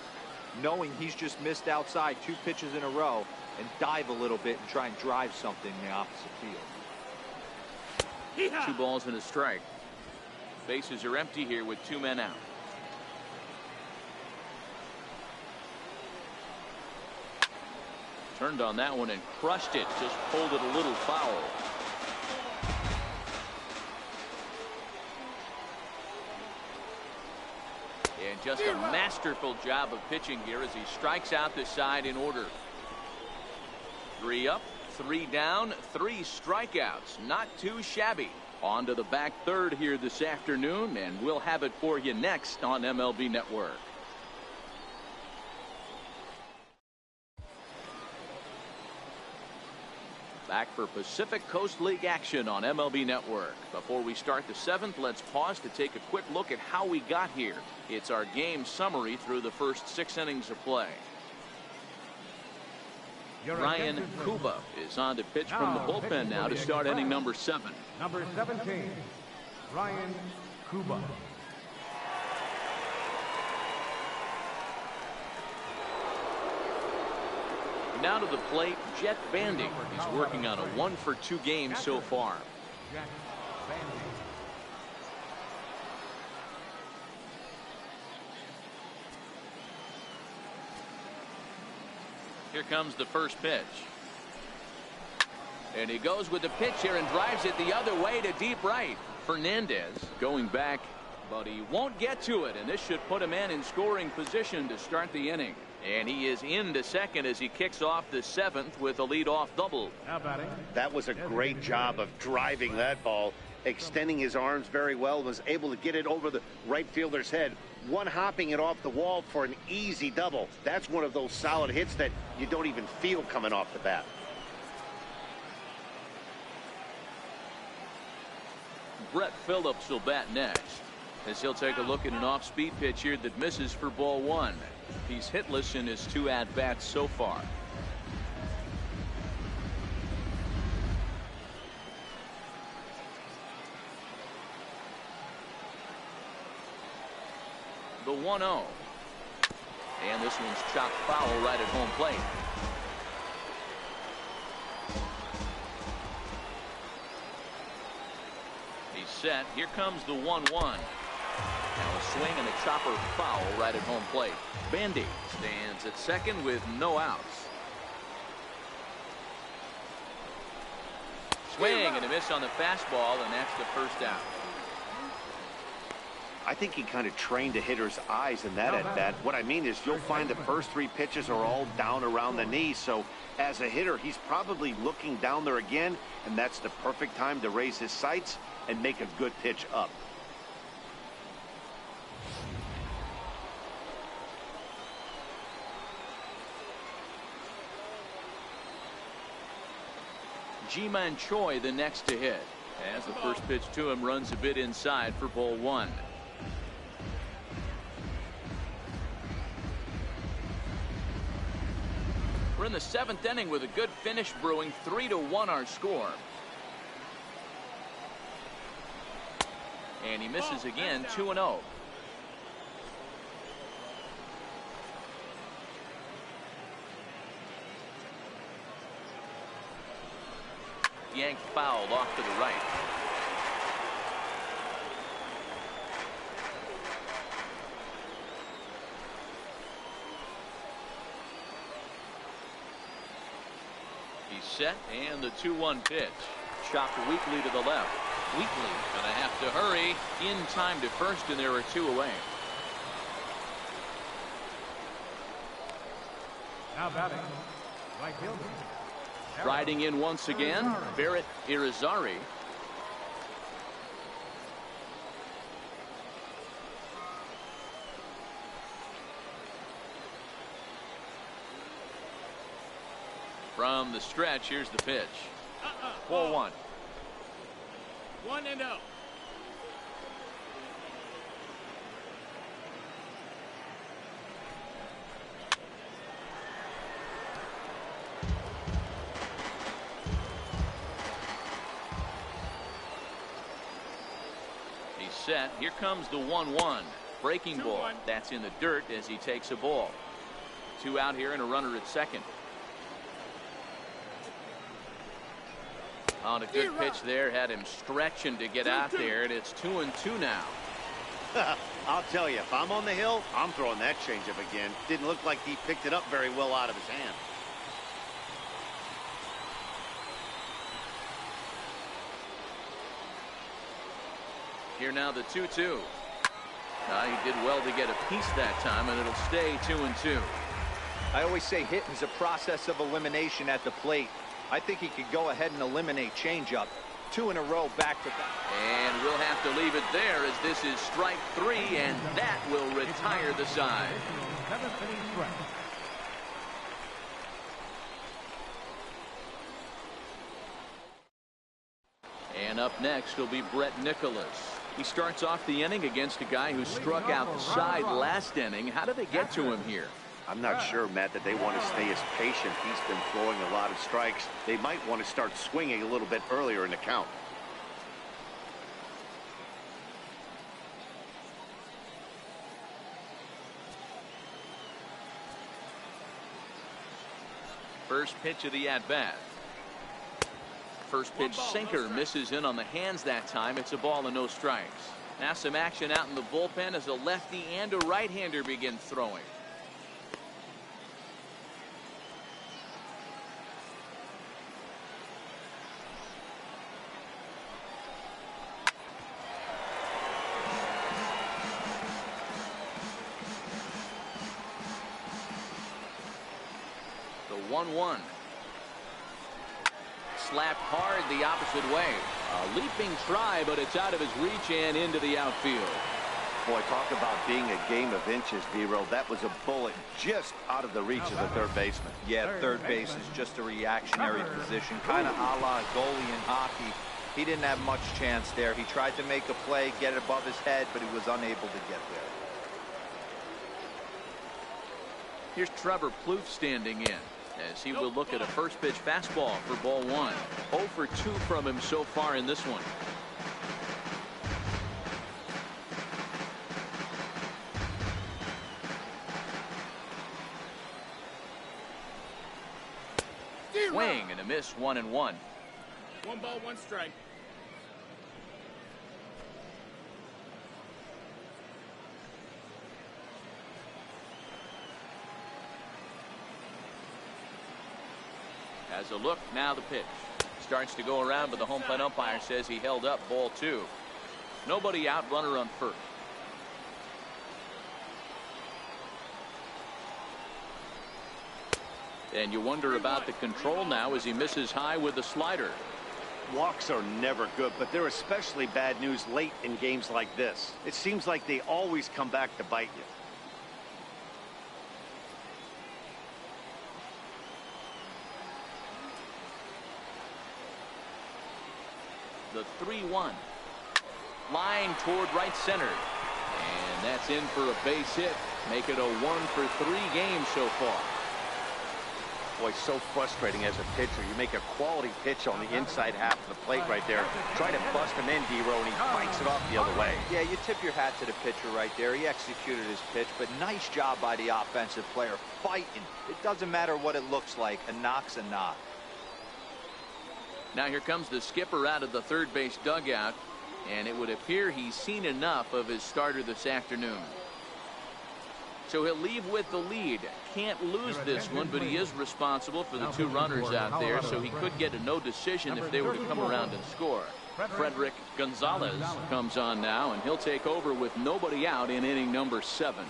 knowing he's just missed outside 2 pitches in a row, and dive a little bit and try and drive something in the opposite field?
2 balls and a strike. Bases are empty here with 2 men out. Turned on that one and crushed it. Just pulled it a little foul. And just a masterful job of pitching here as he strikes out the side in order. 3 up, 3 down, 3 strikeouts. Not too shabby. On to the back third here this afternoon, and we'll have it for you next on MLB Network. Back for Pacific Coast League action on MLB Network. Before we start the 7th, let's pause to take a quick look at how we got here. It's our game summary through the first 6 innings of play. Ryan Kuba is on to pitch from the bullpen now to start inning number 7.
Number 17, Ryan Kuba.
Now to the plate, Jet Bandy. He's working on a 1-for-2 game so far.
Jet Bandy.
Here comes the first pitch. And he goes with the pitch here and drives it the other way to deep right. Fernandez going back, but he won't get to it, and this should put a man in scoring position to start the inning. And he is into second as he kicks off the 7th with a leadoff double.
That was a great job of driving that ball, extending his arms very well, was able to get it over the right fielder's head, one-hopping it off the wall for an easy double. That's one of those solid hits that you don't even feel coming off the bat.
Brett Phillips will bat next as he'll take a look at an off-speed pitch here that misses for ball 1. He's hitless in his 2 at-bats so far. The 1-0. And this one's chopped foul right at home plate. He's set. Here comes the 1-1. Now a swing and a chopper foul right at home plate. Bandy stands at second with no outs. Swing and a miss on the fastball, and that's the first out.
I think he kind of trained the hitter's eyes in that at-bat. What I mean is you'll find the first 3 pitches are all down around the knee, so as a hitter he's probably looking down there again, and that's the perfect time to raise his sights and make a good pitch up.
Ji-Man Choi the next to hit, as the first pitch to him runs a bit inside for ball 1. We're in the 7th inning with a good finish brewing. 3-1 our score. And he misses again. 2-0. yanked foul off to the right. He's set, and the 2-1 pitch. Chopped weakly to the left. Wheatley gonna have to hurry in time to first, and there are 2 away.
Now batting, right fielder.
Riding in once again, Barrett Irizarry. From the stretch, here's the pitch. 4-1.
1-0.
He's set. Here comes the 1-1. Breaking ball.
2-1.
That's in the dirt as he takes a ball. 2 out here and a runner at second. On a good pitch there, had him stretching to get out there, and it's 2-2 now.
I'll tell you, if I'm on the hill, I'm throwing that changeup again. Didn't look like he picked it up very well out of his hand.
Here now the 2-2. He did well to get a piece that time, and it'll stay 2-2.
I always say hitting's a process of elimination at the plate. I think he could go ahead and eliminate changeup. 2 in a row back to back.
And we'll have to leave it there as this is strike 3, and that will retire the side.
7th inning stretch.
And up next will be Brett Nicholas. He starts off the inning against a guy who struck out the side last inning. How did they get to him here?
I'm not sure, Matt, that they want to stay as patient. He's been throwing a lot of strikes. They might want to start swinging a little bit earlier in the count.
First pitch of the at-bat. First pitch sinker misses in on the hands that time. It's a ball and no strikes. Now some action out in the bullpen as a lefty and a right-hander begin throwing. The 1-1. Slapped hard the opposite way. A leaping try, but it's out of his reach and into the outfield.
Boy, talk about being a game of inches, D-Roll. That was a bullet just out of the reach of the third baseman.
Yeah, third base is just a reactionary position, kind of a la goalie in hockey. He didn't have much chance there. He tried to make a play, get it above his head, but he was unable to get there.
Here's Trevor Plouffe standing in, as he will look at a first pitch fastball for ball 1. 0 for 2 from him so far in this one. Swing and a miss, 1-1.
1 ball, 1 strike.
As a look, now the pitch. Starts to go around, but the home plate umpire says he held up ball 2. Nobody out, runner on first. And you wonder about the control now as he misses high with the slider.
Walks are never good, but they're especially bad news late in games like this. It seems like they always come back to bite you.
The 3-1. Line toward right center. And that's in for a base hit. Make it a 1 for 3 game so far.
Boy, so frustrating as a pitcher. You make a quality pitch on the inside half of the plate right there. Try to bust him in, D-Row, and he bites it off the other way.
Yeah, you tip your hat to the pitcher right there. He executed his pitch, but nice job by the offensive player fighting. It doesn't matter what it looks like. A knock's a knock.
Now here comes the skipper out of the third base dugout, and it would appear he's seen enough of his starter this afternoon. So he'll leave with the lead. Can't lose this one, but he is responsible for the two runners out there, so he could get a no decision if they were to come around and score. Frederick Gonzalez comes on now, and he'll take over with nobody out in inning number 7.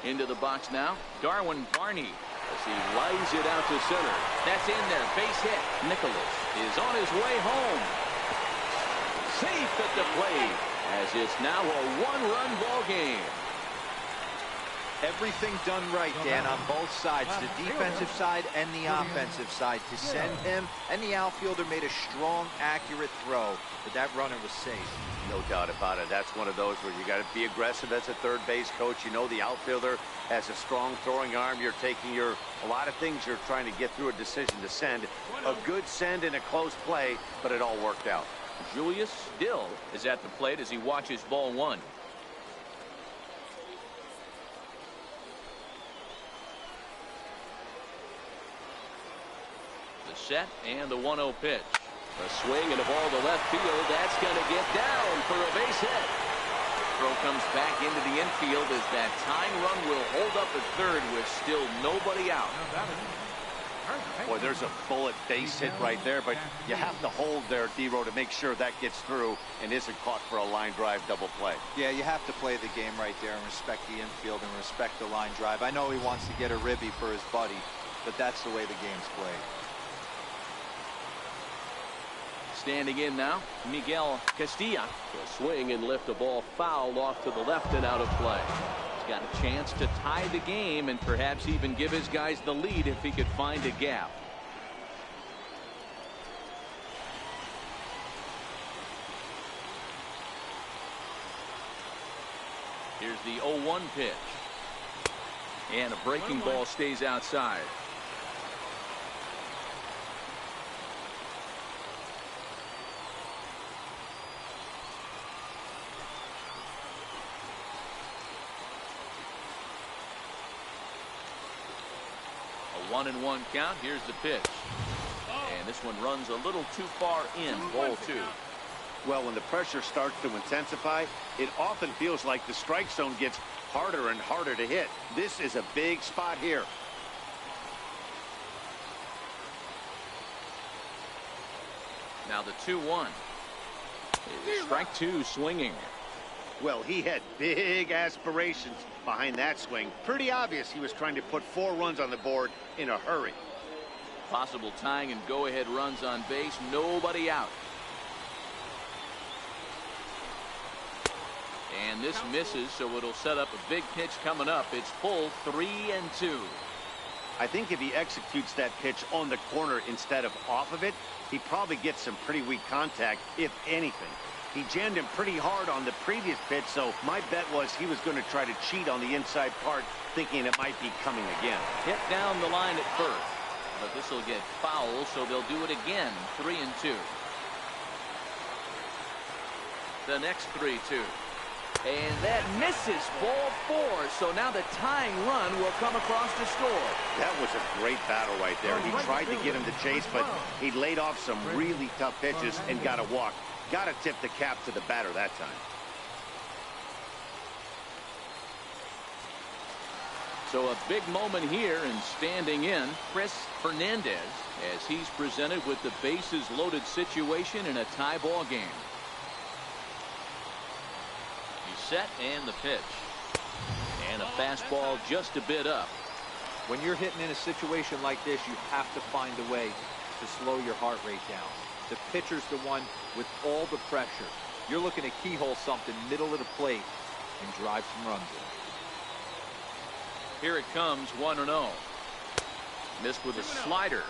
Into the box now, Darwin Barney, as he lines it out to center. That's in there, base hit. Nicholas is on his way home. Safe at the plate, as it's now a one-run ball game.
Everything done right, Dan, on both sides, the defensive side and the offensive side, to send him, and the outfielder made a strong, accurate throw, but that runner was safe.
No doubt about it. That's one of those where you got to be aggressive as a third base coach. You know the outfielder has a strong throwing arm. You're taking a lot of things you're trying to get through a decision to send. A good send in a close play, but it all worked out.
Julius Still is at the plate as he watches ball 1. The set and the 1-0 pitch. A swing and a ball to left field. That's going to get down for a base hit. Throw comes back into the infield as that tying run will hold up at third with still nobody out.
Boy, there's a bullet base hit right there, but you have to hold there, D-Row, to make sure that gets through and isn't caught for a line drive double play.
Yeah, you have to play the game right there and respect the infield and respect the line drive. I know he wants to get a ribby for his buddy, but that's the way the game's played.
Standing in now, Miguel Castilla.
A swing and lift a ball foul off to the left and out of play.
He's got a chance to tie the game and perhaps even give his guys the lead if he could find a gap. Here's the 0-1 pitch. And a breaking ball stays outside. A 1-1 count. Here's the pitch. And this one runs a little too far in. Ball 2.
Well, when the pressure starts to intensify, it often feels like the strike zone gets harder and harder to hit. This is a big spot here.
Now the 2-1. Strike 2 swinging.
Well, he had big aspirations behind that swing. Pretty obvious he was trying to put 4 runs on the board in a hurry.
Possible tying and go-ahead runs on base. Nobody out. And this misses, so it'll set up a big pitch coming up. It's full 3-2.
I think if he executes that pitch on the corner instead of off of it, he probably gets some pretty weak contact, if anything. He jammed him pretty hard on the previous pitch, so my bet was he was going to try to cheat on the inside part, thinking it might be coming again.
Hit down the line at first, but this will get foul, so they'll do it again. 3-2. The next 3-2. And that misses, ball 4. So now the tying run will come across to score.
That was a great battle right there. He tried to get him to chase, but he laid off some really tough pitches and got a walk. Got to tip the cap to the batter that time.
So a big moment here, and standing in, Chris Fernandez, as he's presented with the bases loaded situation in a tie ball game. Set and the pitch, and a fastball just a bit up.
When you're hitting in a situation like this, you have to find a way to slow your heart rate down. The pitcher's the one with all the pressure. You're looking to keyhole something middle of the plate and drive some runs in.
Here it comes, 1-0. Missed with a slider.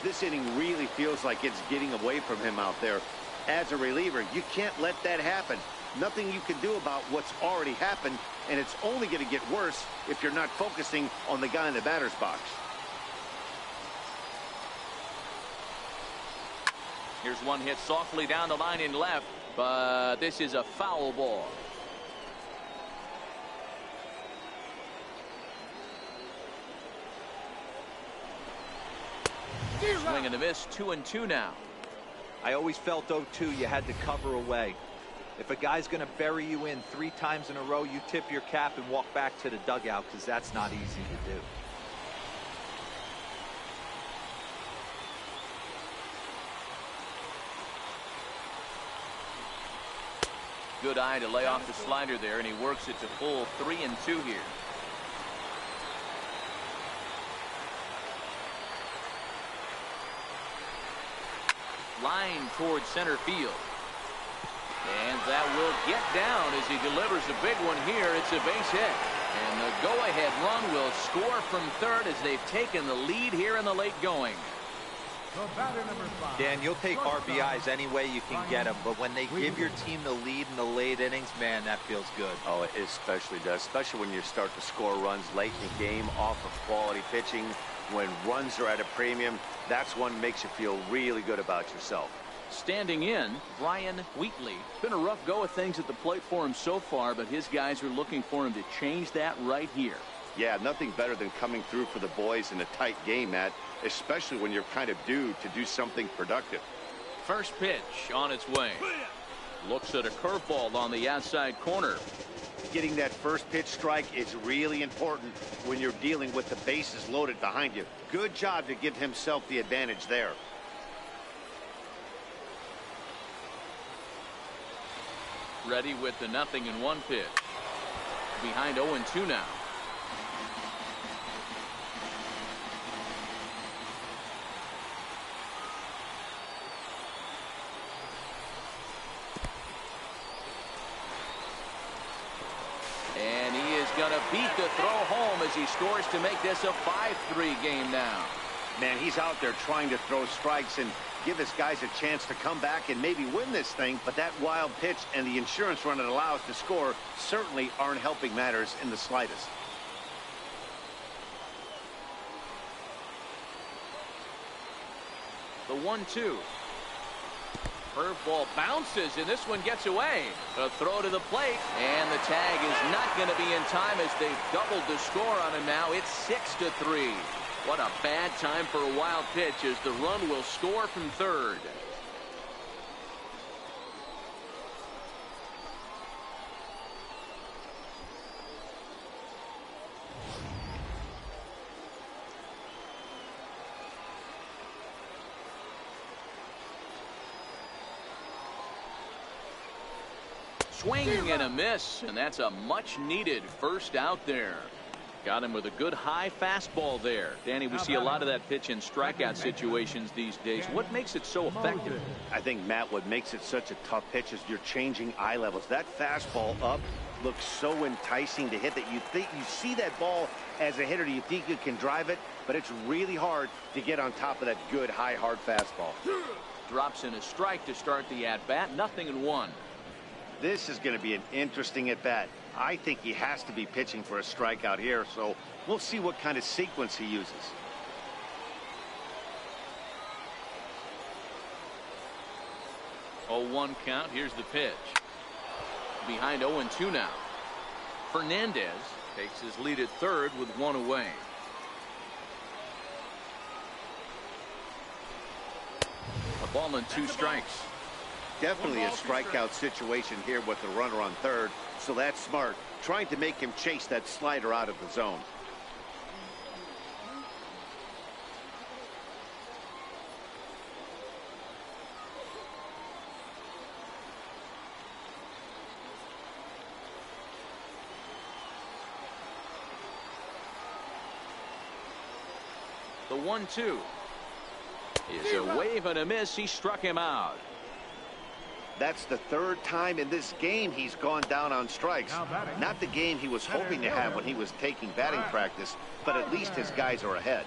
This inning really feels like it's getting away from him out there. As a reliever, you can't let that happen. Nothing you can do about what's already happened, and it's only going to get worse if you're not focusing on the guy in the batter's box.
Here's one hit softly down the line in left, but this is a foul ball. Swing and a miss, 2-2 now.
I always felt 0-2 you had to cover away. If a guy's going to bury you in 3 times in a row, you tip your cap and walk back to the dugout, because that's not easy to do.
Good eye to lay off the slider there, and he works it to full 3-2 here. Line towards center field. And that will get down as he delivers a big one here. It's a base hit. And the go-ahead run will score from third as they've taken the lead here in the late going.
Dan, you'll take RBIs any way you can get them, but when they give your team the lead in the late innings, man, that feels good.
Oh, it especially does, especially when you start to score runs late in the game off of quality pitching. When runs are at a premium, that's one makes you feel really good about yourself.
Standing in, Brian Wheatley. Been a rough go of things at the plate for him so far, but his guys are looking for him to change that right here.
Yeah, nothing better than coming through for the boys in a tight game, Matt, especially when you're kind of due to do something productive.
First pitch on its way. Looks at a curveball on the outside corner.
Getting that first pitch strike is really important when you're dealing with the bases loaded behind you. Good job to give himself the advantage there.
Ready with the 0-1 pitch. Behind 0-2 now. And he is going to beat the throw home as he scores to make this a 5-3 game now.
Man, he's out there trying to throw strikes and give his guys a chance to come back and maybe win this thing, but that wild pitch and the insurance run it allows to score certainly aren't helping matters in the slightest.
The 1-2. Curveball bounces, and this one gets away. A throw to the plate, and the tag is not going to be in time as they've doubled the score on him now. It's 6-3. What a bad time for a wild pitch as the run will score from third. Swing and a miss, and that's a much-needed first out there. Got him with a good high fastball there. Danny, we see a lot of that pitch in strikeout situations these days. What makes it so effective?
I think, Matt, what makes it such a tough pitch is you're changing eye levels. That fastball up looks so enticing to hit that you think you see that ball as a hitter. You think you can drive it, but it's really hard to get on top of that good high hard fastball.
Drops in a strike to start the at-bat. 0-1.
This is going to be an interesting at-bat. I think he has to be pitching for a strikeout here, so we'll see what kind of sequence he uses.
Oh, 1 count. Here's the pitch. Behind 0-2 now. Fernandez takes his lead at third with 1 away. A ball and 2 strikes.
Definitely a strikeout situation here with the runner on third, so that's smart. Trying to make him chase that slider out of the zone.
The 1-2 is a wave and a miss. He struck him out.
That's the third time in this game he's gone down on strikes. Not the game he was hoping to have when he was taking batting practice, but at least his guys are ahead.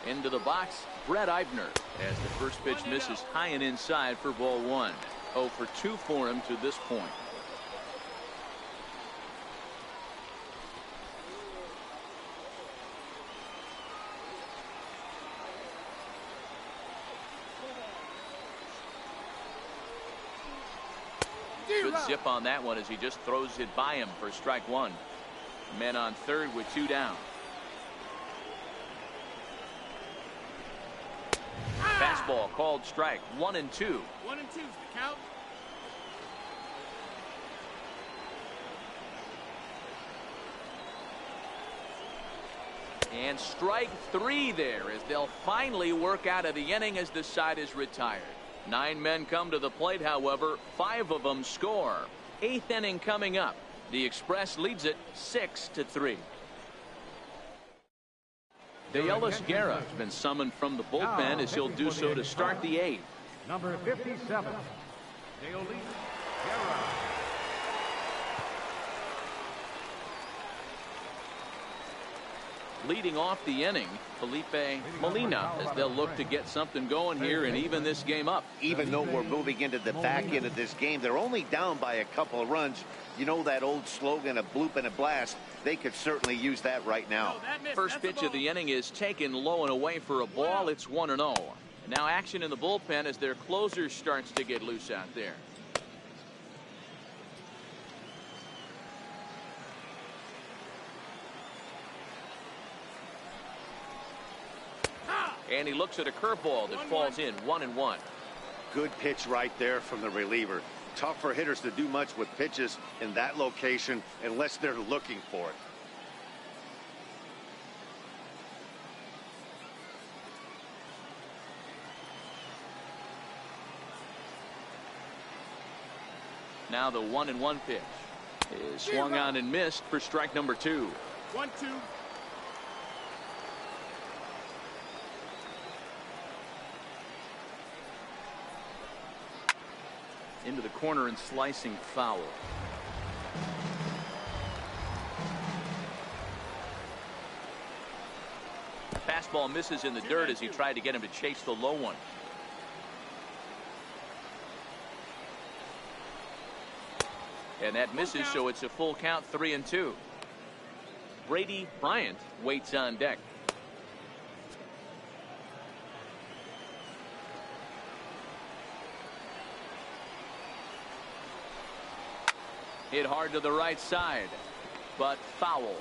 Into the box, Brett Eibner, as the first pitch misses high and inside for ball 1. 0 for 2 for him to this point. Good zip on that one as he just throws it by him for strike one. Men on third with 2 down. Fastball called strike. 1 and 2.
1 and 2's the count.
And strike 3 there as they'll finally work out of the inning as the side is retired. 9 men come to the plate, however, 5 of them score. 8th inning coming up. The Express leads it 6-3. De Ellis Guerra has been summoned from the bullpen as he'll do so to start the 8th.
Number 57, De Ellis Guerra.
Leading off the inning, Felipe Molina, as they'll look to get something going here and even this game up.
Even though we're moving into the back end of this game, they're only down by a couple of runs. You know that old slogan, a bloop and a blast. They could certainly use that right now.
First pitch of the inning is taken low and away for a ball. It's 1-0. Now action in the bullpen as their closer starts to get loose out there. And he looks at a curveball that falls in. 1-1.
Good pitch right there from the reliever. Tough for hitters to do much with pitches in that location unless they're looking for it.
Now the 1-1 pitch is swung on and missed for strike number 2.
1-2.
Into the corner and slicing foul. Fastball misses in the dirt as he tried to get him to chase the low one. And that misses, so it's a full count. 3-2. Brady Bryant waits on deck. Hit hard to the right side, but foul.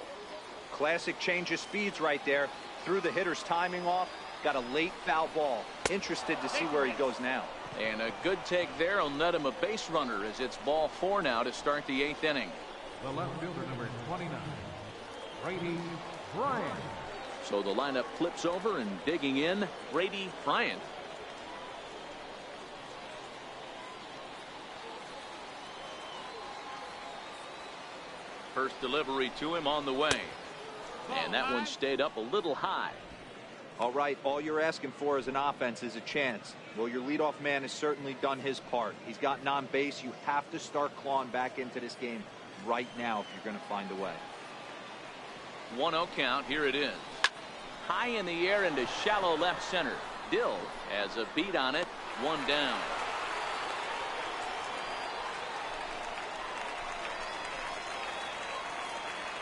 Classic change of speeds right there. Threw the hitter's timing off. Got a late foul ball. Interested to see where he goes now.
And a good take there will net him a base runner as it's ball 4 now to start the 8th inning.
The left fielder, number 29, Brady Bryant.
So the lineup flips over and digging in, Brady Bryant. First delivery to him on the way. And that one stayed up a little high.
All right, all you're asking for as an offense is a chance. Well, your leadoff man has certainly done his part. He's gotten on base. You have to start clawing back into this game right now if you're going to find a way.
1-0 count. Here it is. High in the air into shallow left center. Dill has a beat on it. 1 down.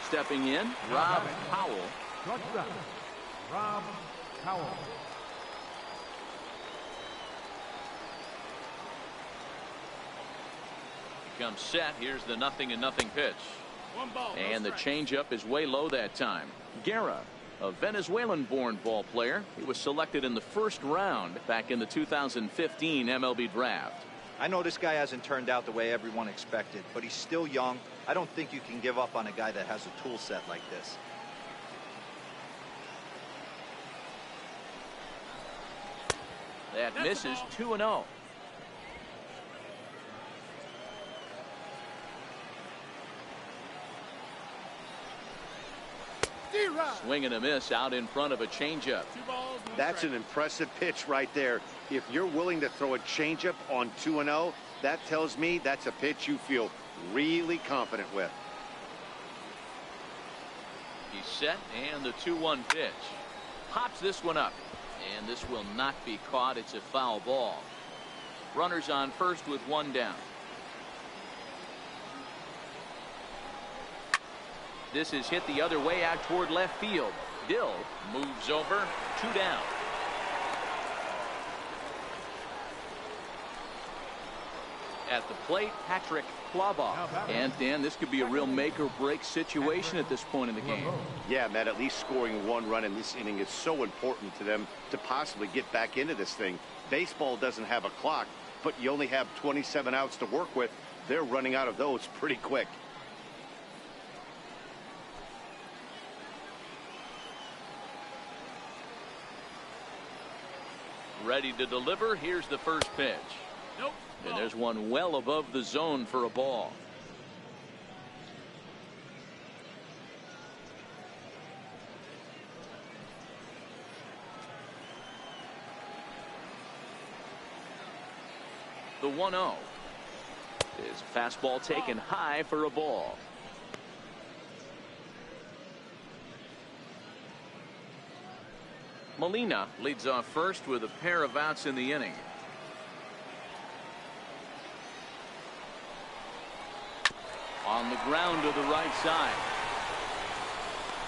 Stepping in, Rob Powell.
Shortstop, Rob Powell.
Comes set. Here's the 0-0 pitch.
1 ball.
And the changeup is way low that time. Guerra, a Venezuelan-born ball player. He was selected in the first round back in the 2015 MLB draft.
I know this guy hasn't turned out the way everyone expected, but he's still young. I don't think you can give up on a guy that has a tool set like this.
That misses. 2-0. Swing and a miss out in front of a changeup.
2 balls, 1
That's
strike.
an impressive pitch right there. If you're willing to throw a changeup on 2-0, that tells me that's a pitch you feel really confident with.
He's set, and the 2-1 pitch. Pops this one up, and this will not be caught. It's a foul ball. Runners on first with 1 down. This is hit the other way out toward left field. Dill moves over. 2 down. At the plate, Patrick Chlebach. And Dan, this could be a real make or break situation at this point in the game.
Yeah, Matt, at least scoring 1 run in this inning is so important to them to possibly get back into this thing. Baseball doesn't have a clock, but you only have 27 outs to work with. They're running out of those pretty quick.
Ready to deliver. Here's the first pitch.
Nope.
And there's one well above the zone for a ball. The 1-0 is a fastball taken high for a ball. Molina leads off first with a pair of outs in the inning. On the ground to the right side.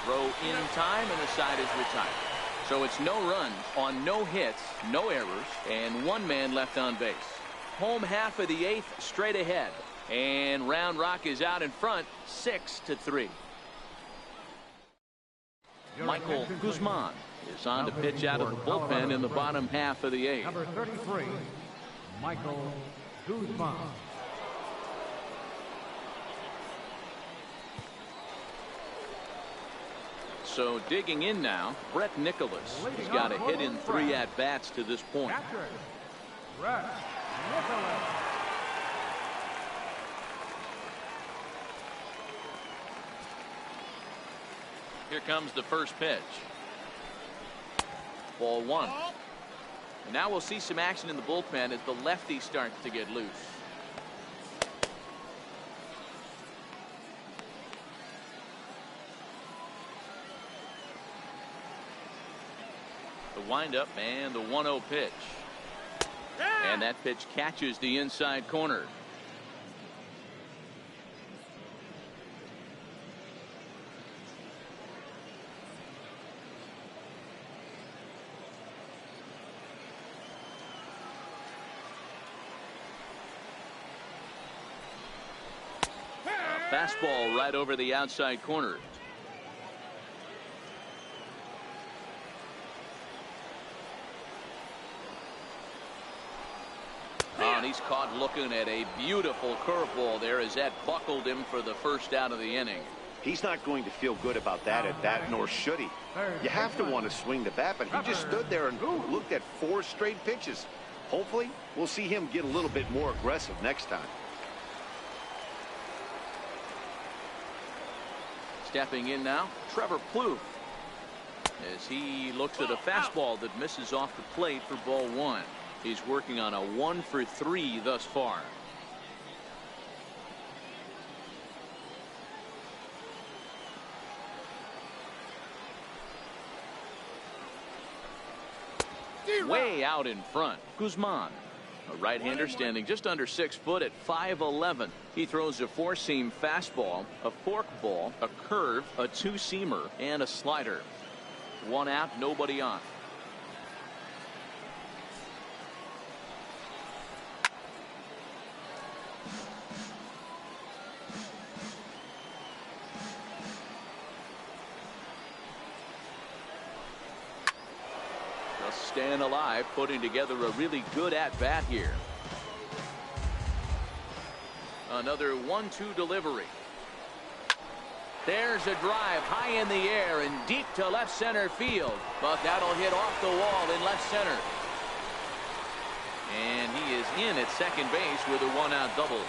Throw in time, and the side is retired. So it's no runs on no hits, no errors, and 1 man left on base. Home half of the 8th straight ahead. And Round Rock is out in front, 6-3. Michael Guzman is on to pitch out of the bullpen in the bottom half of the 8th.
Number 33, Michael Guzman.
So digging in now, Brett Nicholas has got a hit in 3 at-bats to this point.
Catcher, Brett Nicholas.
Here comes the first pitch. Ball 1. And now we'll see some action in the bullpen as the lefty starts to get loose. The windup and the 1-0 pitch. And that pitch catches the inside corner. Fastball right over the outside corner. And he's caught looking at a beautiful curveball there as that buckled him for the first out of the inning.
He's not going to feel good about that at bat, nor should he. You have to want to swing the bat, but he just stood there and looked at 4 straight pitches. Hopefully, we'll see him get a little bit more aggressive next time.
Stepping in now, Trevor Plouffe, as he looks at a fastball that misses off the plate for ball 1. He's working on a 1-for-3 thus far. Way out in front, Guzman, a right-hander standing just under 6 foot at 5'11". He throws a 4-seam fastball, a forkball, a curve, a 2-seamer, and a slider. 1 out, nobody on. Staying alive, putting together a really good at-bat here. Another 1-2 delivery. There's a drive high in the air and deep to left center field, but that'll hit off the wall in left center. And he is in at second base with a 1-out double.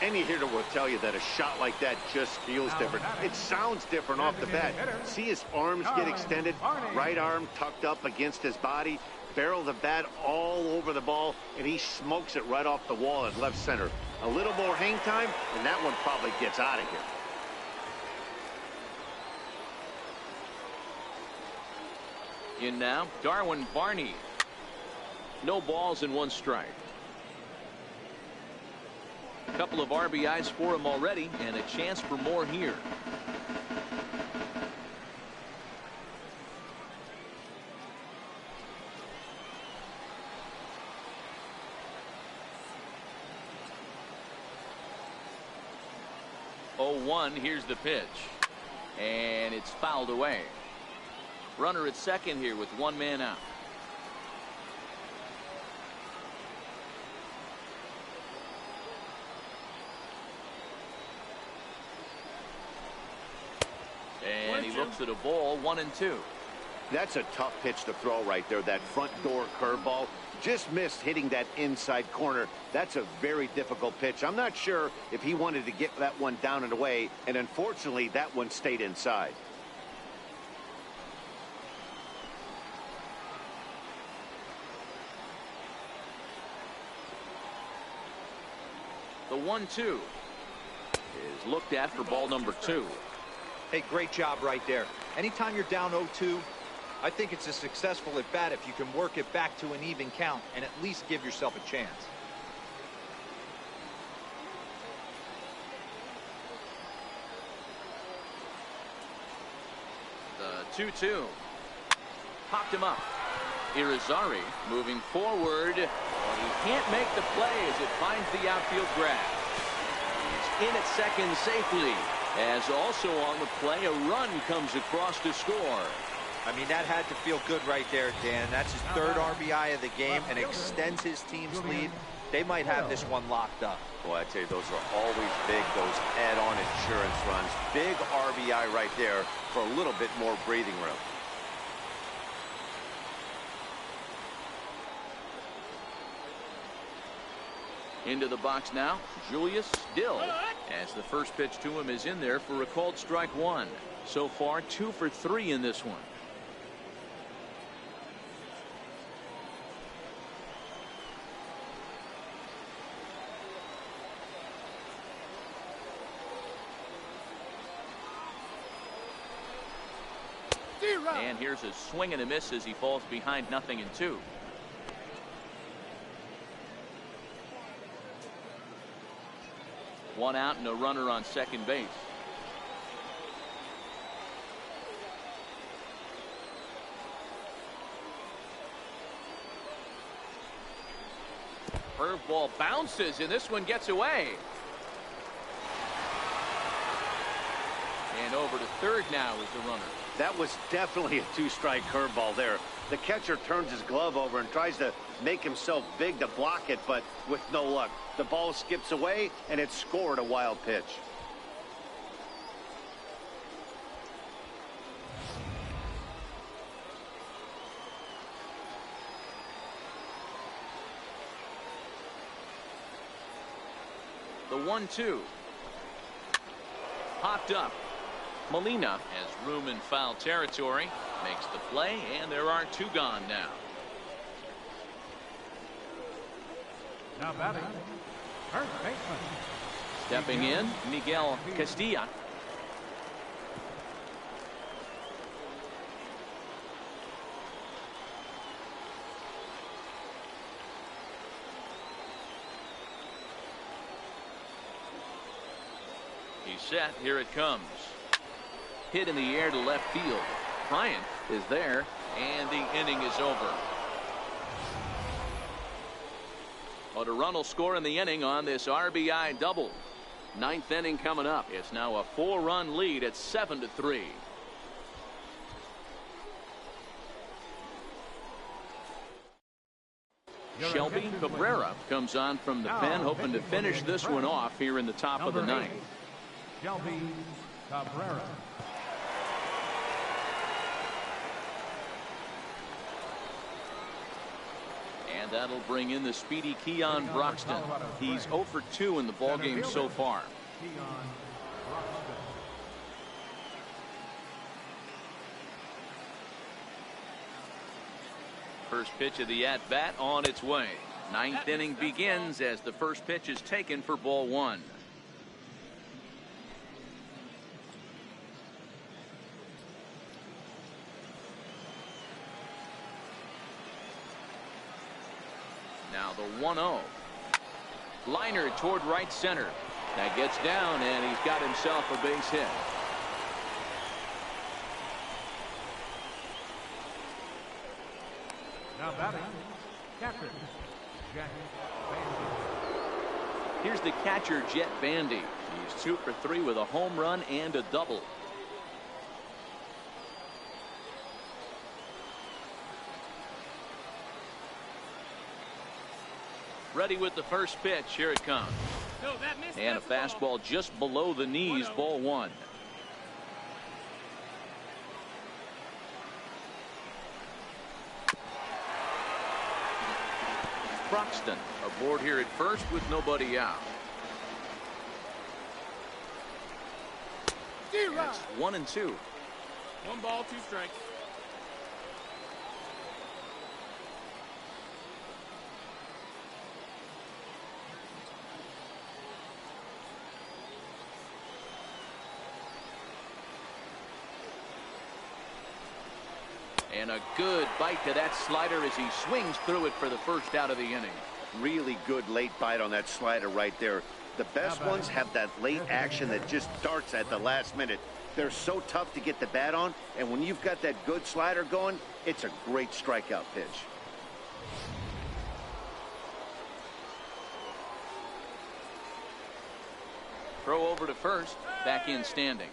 Any hitter will tell you that a shot like that just feels different. It sounds different off the bat. See his arms get extended, right arm tucked up against his body, barrel the bat all over the ball, and he smokes it right off the wall at left center. A little more hang time, and that one probably gets out of here.
In now, Darwin Barney. No balls and 1 strike. A couple of RBIs for him already, and a chance for more here. 0-1. Here's the pitch. And it's fouled away. Runner at second here with one man out. And he looks at a ball, 1-2.
That's a tough pitch to throw right there. That front door curveball just missed hitting that inside corner. That's a very difficult pitch. I'm not sure if he wanted to get that one down and away, and unfortunately that one stayed inside.
The 1-2 is looked at for ball number 2.
Hey, great job right there. Anytime you're down 0-2, I think it's a successful at bat if you can work it back to an even count and at least give yourself a chance.
The 2-2 popped him up. Irizarry moving forward. He can't make the play as it finds the outfield grab. He's in at second safely, as also on the play a run comes across to score.
I mean, that had to feel good right there, Dan. That's his third RBI of the game and extends his team's lead. They might have this one locked up.
Boy, I tell you, those are always big, those add-on insurance runs. Big RBI right there for a little bit more breathing room.
Into the box now, Julius Dill, as the first pitch to him is in there for a called strike 1. So far 2 for 3 in this one. And here's a swing and a miss as he falls behind 0-2. One out and a runner on second base. Curveball bounces and this one gets away. And over to third now is the runner.
That was definitely a two-strike curveball there. The catcher turns his glove over and tries to make himself big to block it, but with no luck. The ball skips away, and it scored a wild pitch.
The 1-2. Popped up. Molina has room in foul territory, makes the play, and there are 2 gone now.
Now batting, first baseman.
Stepping in, Miguel Castilla. He's set. Here it comes. Hit in the air to left field. Bryant is there, and the inning is over. But a run will score in the inning on this RBI double. 9th inning coming up. It's now a 4-run lead at 7-3. Shelby Cabrera comes on from the pen, hoping to finish this one off here in the top of the 9th.
Shelby Cabrera.
And that'll bring in the speedy Keon Broxton. He's 0 for 2 in the ballgame so far. First pitch of the at-bat on its way. 9th inning begins as the first pitch is taken for ball 1. Now the 1-0. Liner toward right center. That gets down, and he's got himself a base hit.
Now batting, captain Jack Van
Here's the catcher, Jet Bandy. He's 2 for 3 with a home run and a double. Ready with the first pitch. Here it comes.
No, that missed.
And a fastball just below the knees. Ball 1. Broxton aboard here at first with nobody out. It's 1-2.
1 ball, 2 strikes.
And a good bite to that slider as he swings through it for the first out of the inning.
Really good late bite on that slider right there. The best ones have that late action that just darts at the last minute. They're so tough to get the bat on, and when you've got that good slider going, it's a great strikeout pitch.
Throw over to first. Back in standing.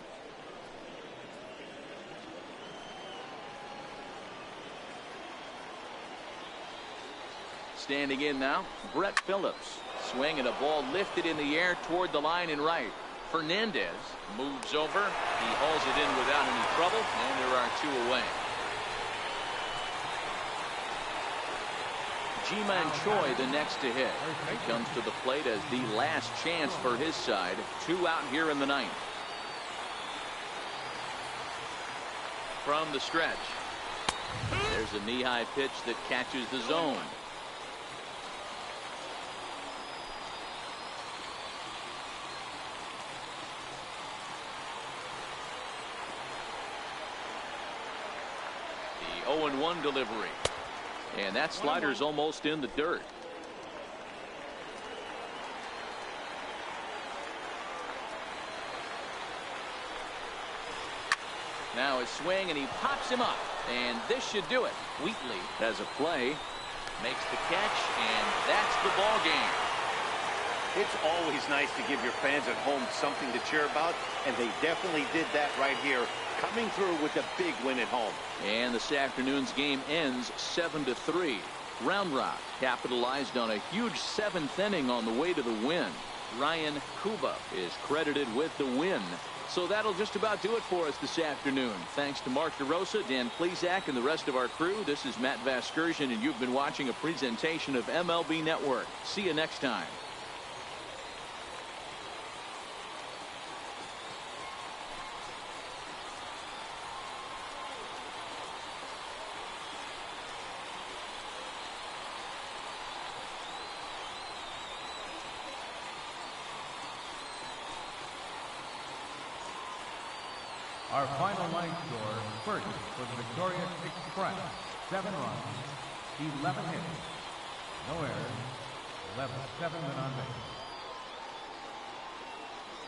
Standing in now, Brett Phillips. Swing and a ball lifted in the air toward the line and right. Fernandez moves over. He hauls it in without any trouble, and there are 2 away. Ji-Man Choi the next to hit. He comes to the plate as the last chance for his side. 2 out here in the 9th. From the stretch. There's a knee-high pitch that catches the zone. The 0-1 delivery. And that slider's almost in the dirt. Now his swing, and he pops him up. And this should do it. Wheatley has a play. Makes the catch, and that's the ball game.
It's always nice to give your fans at home something to cheer about, and they definitely did that right here, coming through with a big win at home.
And this afternoon's game ends 7-3. Round Rock capitalized on a huge 7th inning on the way to the win. Ryan Kuba is credited with the win. So that'll just about do it for us this afternoon. Thanks to Mark DeRosa, Dan Plesac, and the rest of our crew. This is Matt Vasgersian, and you've been watching a presentation of MLB Network. See you next time.
Our final line score, first for the Victorious Express, 7 runs, 11 hits, no errors, left 7 men on base.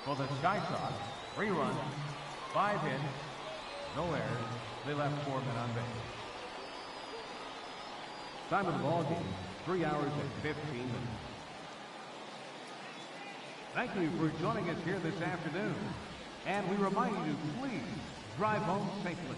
For the Sky Sox, 3 runs, 5 hits, no errors, they left 4 men on base. Time of the ball game, 3 hours and 15 minutes. Thank you for joining us here this afternoon. And we remind you to please drive home safely.